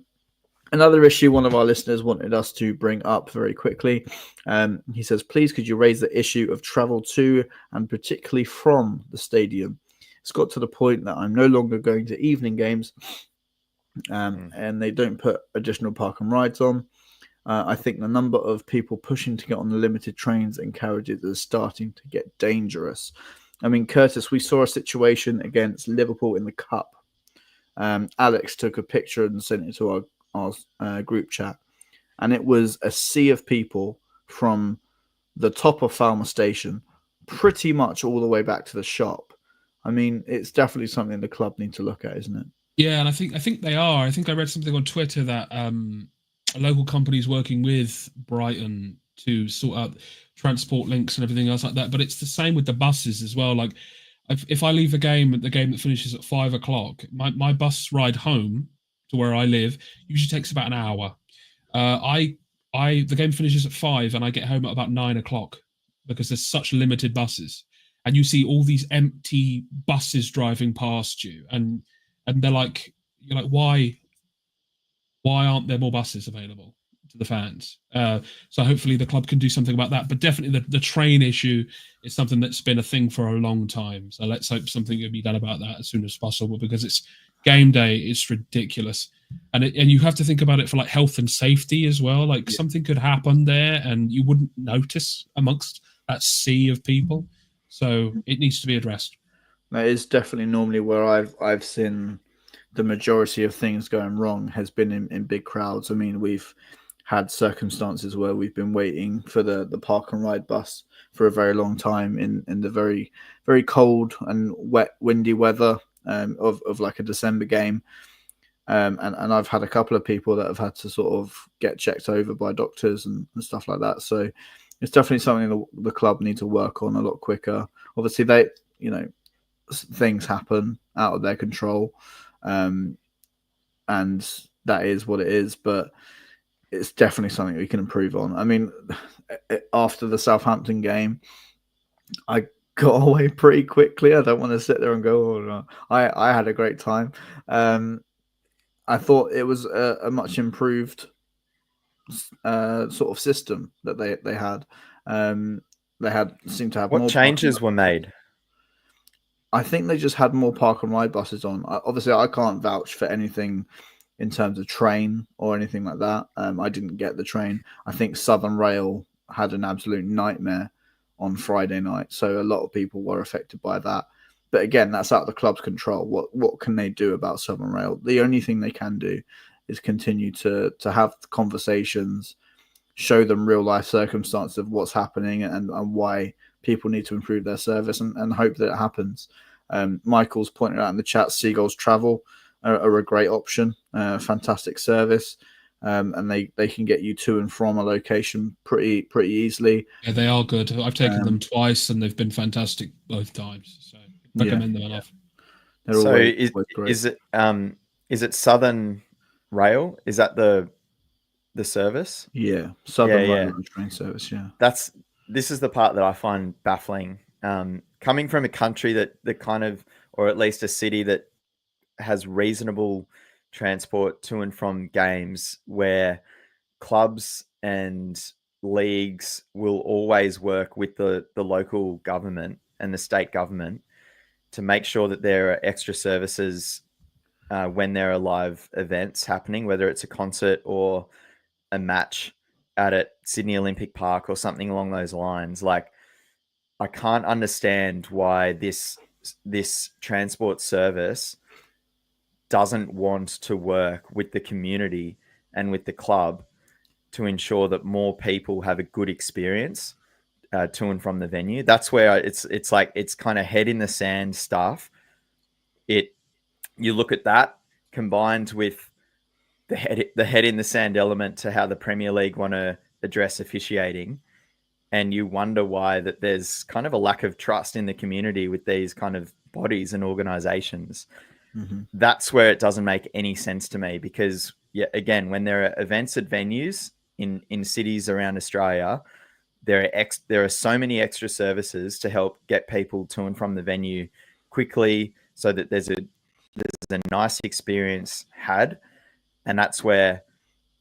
[SPEAKER 1] Another issue one of our listeners wanted us to bring up very quickly. He says, please, could you raise the issue of travel to and particularly from the stadium? It's got to the point that I'm no longer going to evening games and they don't put additional park and rides on. I think the number of people pushing to get on the limited trains and carriages is starting to get dangerous. I mean, Curtis, we saw a situation against Liverpool in the Cup. Alex took a picture and sent it to our group chat, and it was a sea of people from the top of Falmer Station pretty much all the way back to the shop. I mean, it's definitely something the club need to look at, isn't it?
[SPEAKER 2] Yeah, and I think they are. I think I read something on Twitter that a local company is working with Brighton to sort out transport links and everything else like that. But it's the same with the buses as well. Like, if I leave the game that finishes at 5 o'clock, my bus ride home to where I live usually takes about an hour. The game finishes at 5 and I get home at about 9 o'clock because there's such limited buses, and you see all these empty buses driving past you, and they're like, you're like, why aren't there more buses available to the fans? So hopefully the club can do something about that. But definitely the train issue is something that's been a thing for a long time. So let's hope something can be done about that as soon as possible, because it's game day. It's ridiculous. And you have to think about it for like health and safety as well. Like something could happen there and you wouldn't notice amongst that sea of people. So it needs to be addressed.
[SPEAKER 1] That is definitely normally where I've seen the majority of things going wrong has been in big crowds. I mean, we've had circumstances where we've been waiting for the park and ride bus for a very long time in the very, very cold and wet, windy weather of like a December game. And I've had a couple of people that have had to sort of get checked over by doctors and stuff like that. So it's definitely something the club need to work on a lot quicker. Obviously, things happen out of their control, and that is what it is. But it's definitely something we can improve on. I mean, after the Southampton game, I got away pretty quickly. I don't want to sit there and go, "Oh no." I had a great time. I thought it was a much improved sort of system that they had. They seemed to have
[SPEAKER 3] what
[SPEAKER 1] more
[SPEAKER 3] changes were made.
[SPEAKER 1] I think they just had more park and ride buses on. Obviously, I can't vouch for anything in terms of train or anything like that. I didn't get the train. I think Southern Rail had an absolute nightmare on Friday night, so a lot of people were affected by that. But again, that's out of the club's control. What can they do about Southern Rail? The only thing they can do is continue to have conversations, show them real life circumstances of what's happening and why people need to improve their service, and hope that it happens. Michael's pointed out in the chat, Seagulls Travel are a great option, fantastic service, and they can get you to and from a location pretty easily.
[SPEAKER 2] Yeah, they are good. I've taken them twice and they've been fantastic both times. So recommend them enough.
[SPEAKER 3] So is it is it Southern Rail? Is that the service?
[SPEAKER 1] Yeah, Southern
[SPEAKER 3] Yeah.
[SPEAKER 1] Railway train service. Yeah.
[SPEAKER 3] This is the part that I find baffling. Coming from a country that kind of, or at least a city that has reasonable transport to and from games, where clubs and leagues will always work with the local government and the state government to make sure that there are extra services when there are live events happening, whether it's a concert or a match at Sydney Olympic Park or something along those lines. Like, I can't understand why this transport service doesn't want to work with the community and with the club to ensure that more people have a good experience to and from the venue. That's where it's like, it's kind of head in the sand stuff. You look at that combined with the head in the sand element to how the Premier League want to address officiating, and you wonder why that there's kind of a lack of trust in the community with these kind of bodies and organizations.
[SPEAKER 1] Mm-hmm.
[SPEAKER 3] That's where it doesn't make any sense to me, because again, when there are events at venues in cities around Australia, there are so many extra services to help get people to and from the venue quickly, so that there's a nice experience had. And that's where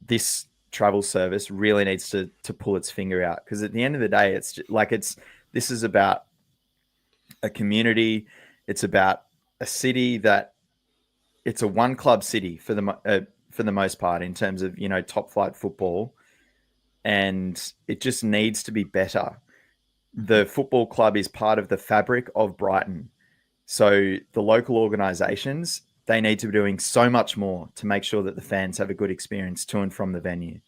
[SPEAKER 3] this travel service really needs to pull its finger out, because at the end of the day, it's just, like, this is about a community. It's about a city that, it's a one club city for the most part, in terms of, top flight football, and it just needs to be better. The football club is part of the fabric of Brighton, so the local organisations, they need to be doing so much more to make sure that the fans have a good experience to and from the venue.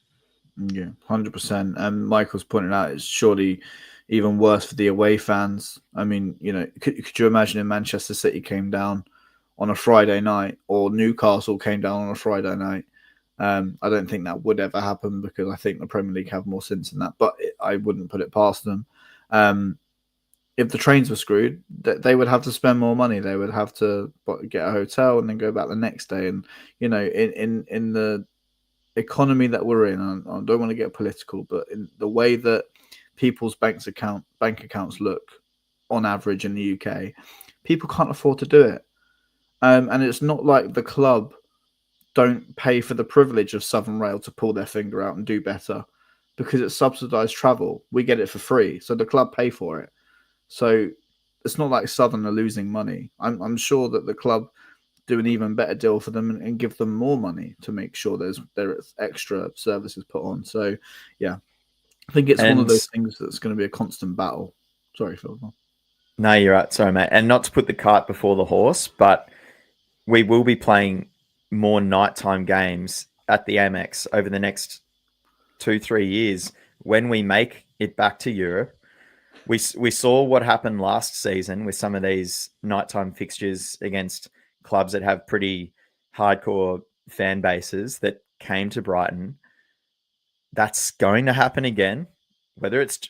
[SPEAKER 1] Yeah, 100%. And Michael's pointed out it's surely even worse for the away fans. I mean, could you imagine if Manchester City came down on a Friday night, or Newcastle came down on a Friday night? I don't think that would ever happen, because I think the Premier League have more sense in that, but I wouldn't put it past them. If the trains were screwed, they would have to spend more money. They would have to get a hotel and then go back the next day. And, in the economy that we're in, I don't want to get political, but in the way that people's bank accounts look on average in the UK, people can't afford to do it. And it's not like the club don't pay for the privilege of Southern Rail to pull their finger out and do better, because it's subsidised travel. We get it for free, so the club pay for it. So it's not like Southern are losing money. I'm sure that the club do an even better deal for them and give them more money to make sure there's extra services put on. So, yeah, I think it's one of those things that's going to be a constant battle. Sorry, Phil.
[SPEAKER 3] No, you're right. Sorry, mate. And not to put the cart before the horse, but we will be playing more nighttime games at the Amex over the next 2-3 years when we make it back to Europe. We saw what happened last season with some of these nighttime fixtures against clubs that have pretty hardcore fan bases that came to Brighton. That's going to happen again. Whether it's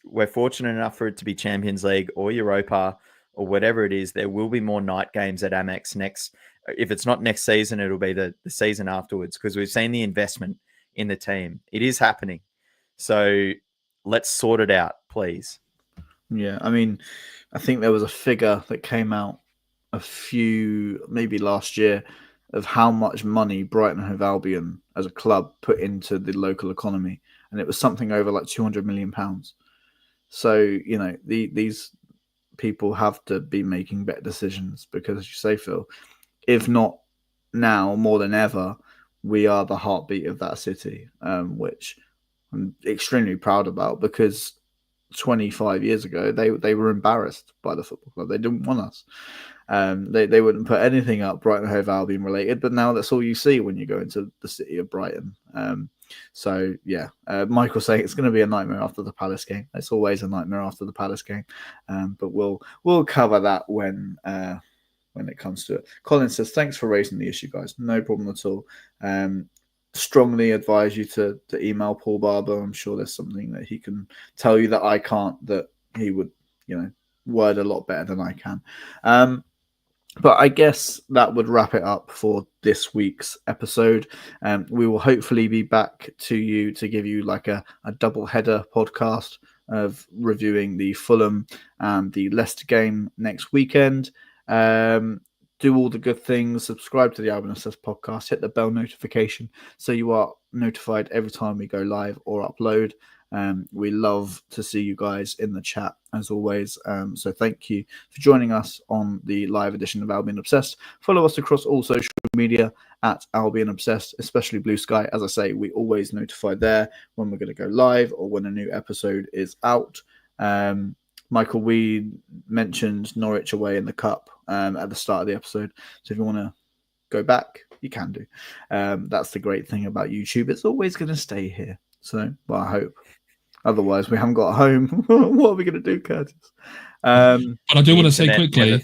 [SPEAKER 3] we're fortunate enough for it to be Champions League or Europa or whatever it is, there will be more night games at Amex next. If it's not next season, it'll be the season afterwards, because we've seen the investment in the team. It is happening. So let's sort it out, please.
[SPEAKER 1] Yeah, I mean, I think there was a figure that came out maybe last year, of how much money Brighton and Hove Albion as a club put into the local economy, and it was something over like £200 million. So, these people have to be making better decisions, because, as you say, Phil, if not now more than ever, we are the heartbeat of that city, which I'm extremely proud about, because 25 years ago they were embarrassed by the football club. They didn't want us. They wouldn't put anything up Brighton and Hove Albion related, but now that's all you see when you go into the city of Brighton. So yeah, Michael saying it's going to be a nightmare after the Palace game. It's always a nightmare after the Palace game, but we'll cover that when it comes to it. Colin says, thanks for raising the issue, guys. No problem at all. Strongly advise you to email Paul Barber. I'm sure there's something that he can tell you that I can't, that he would, word a lot better than I can. But I guess that would wrap it up for this week's episode. We will hopefully be back to you to give you like a double header podcast of reviewing the Fulham and the Leicester game next weekend. Do all the good things, subscribe to the Albion Obsessed podcast, hit the bell notification so you are notified every time we go live or upload. We love to see you guys in the chat as always. So thank you for joining us on the live edition of Albion Obsessed. Follow us across all social media at Albion Obsessed, especially Blue Sky. As I say, we always notify there when we're going to go live or when a new episode is out. Michael, we mentioned Norwich away in the Cup at the start of the episode. So if you want to go back, you can do. That's the great thing about YouTube. It's always going to stay here. So, well, I hope. Otherwise, we haven't got a home. What are we going to do, Curtis?
[SPEAKER 2] But I do want to say quickly,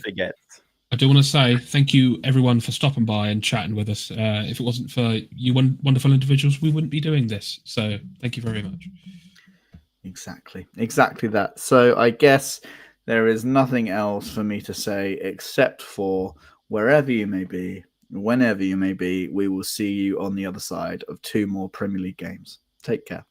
[SPEAKER 3] I
[SPEAKER 2] do want to say thank you, everyone, for stopping by and chatting with us. If it wasn't for you wonderful individuals, we wouldn't be doing this. So thank you very much.
[SPEAKER 1] Exactly that. So I guess there is nothing else for me to say except for wherever you may be, whenever you may be, we will see you on the other side of 2 more Premier League games. Take care.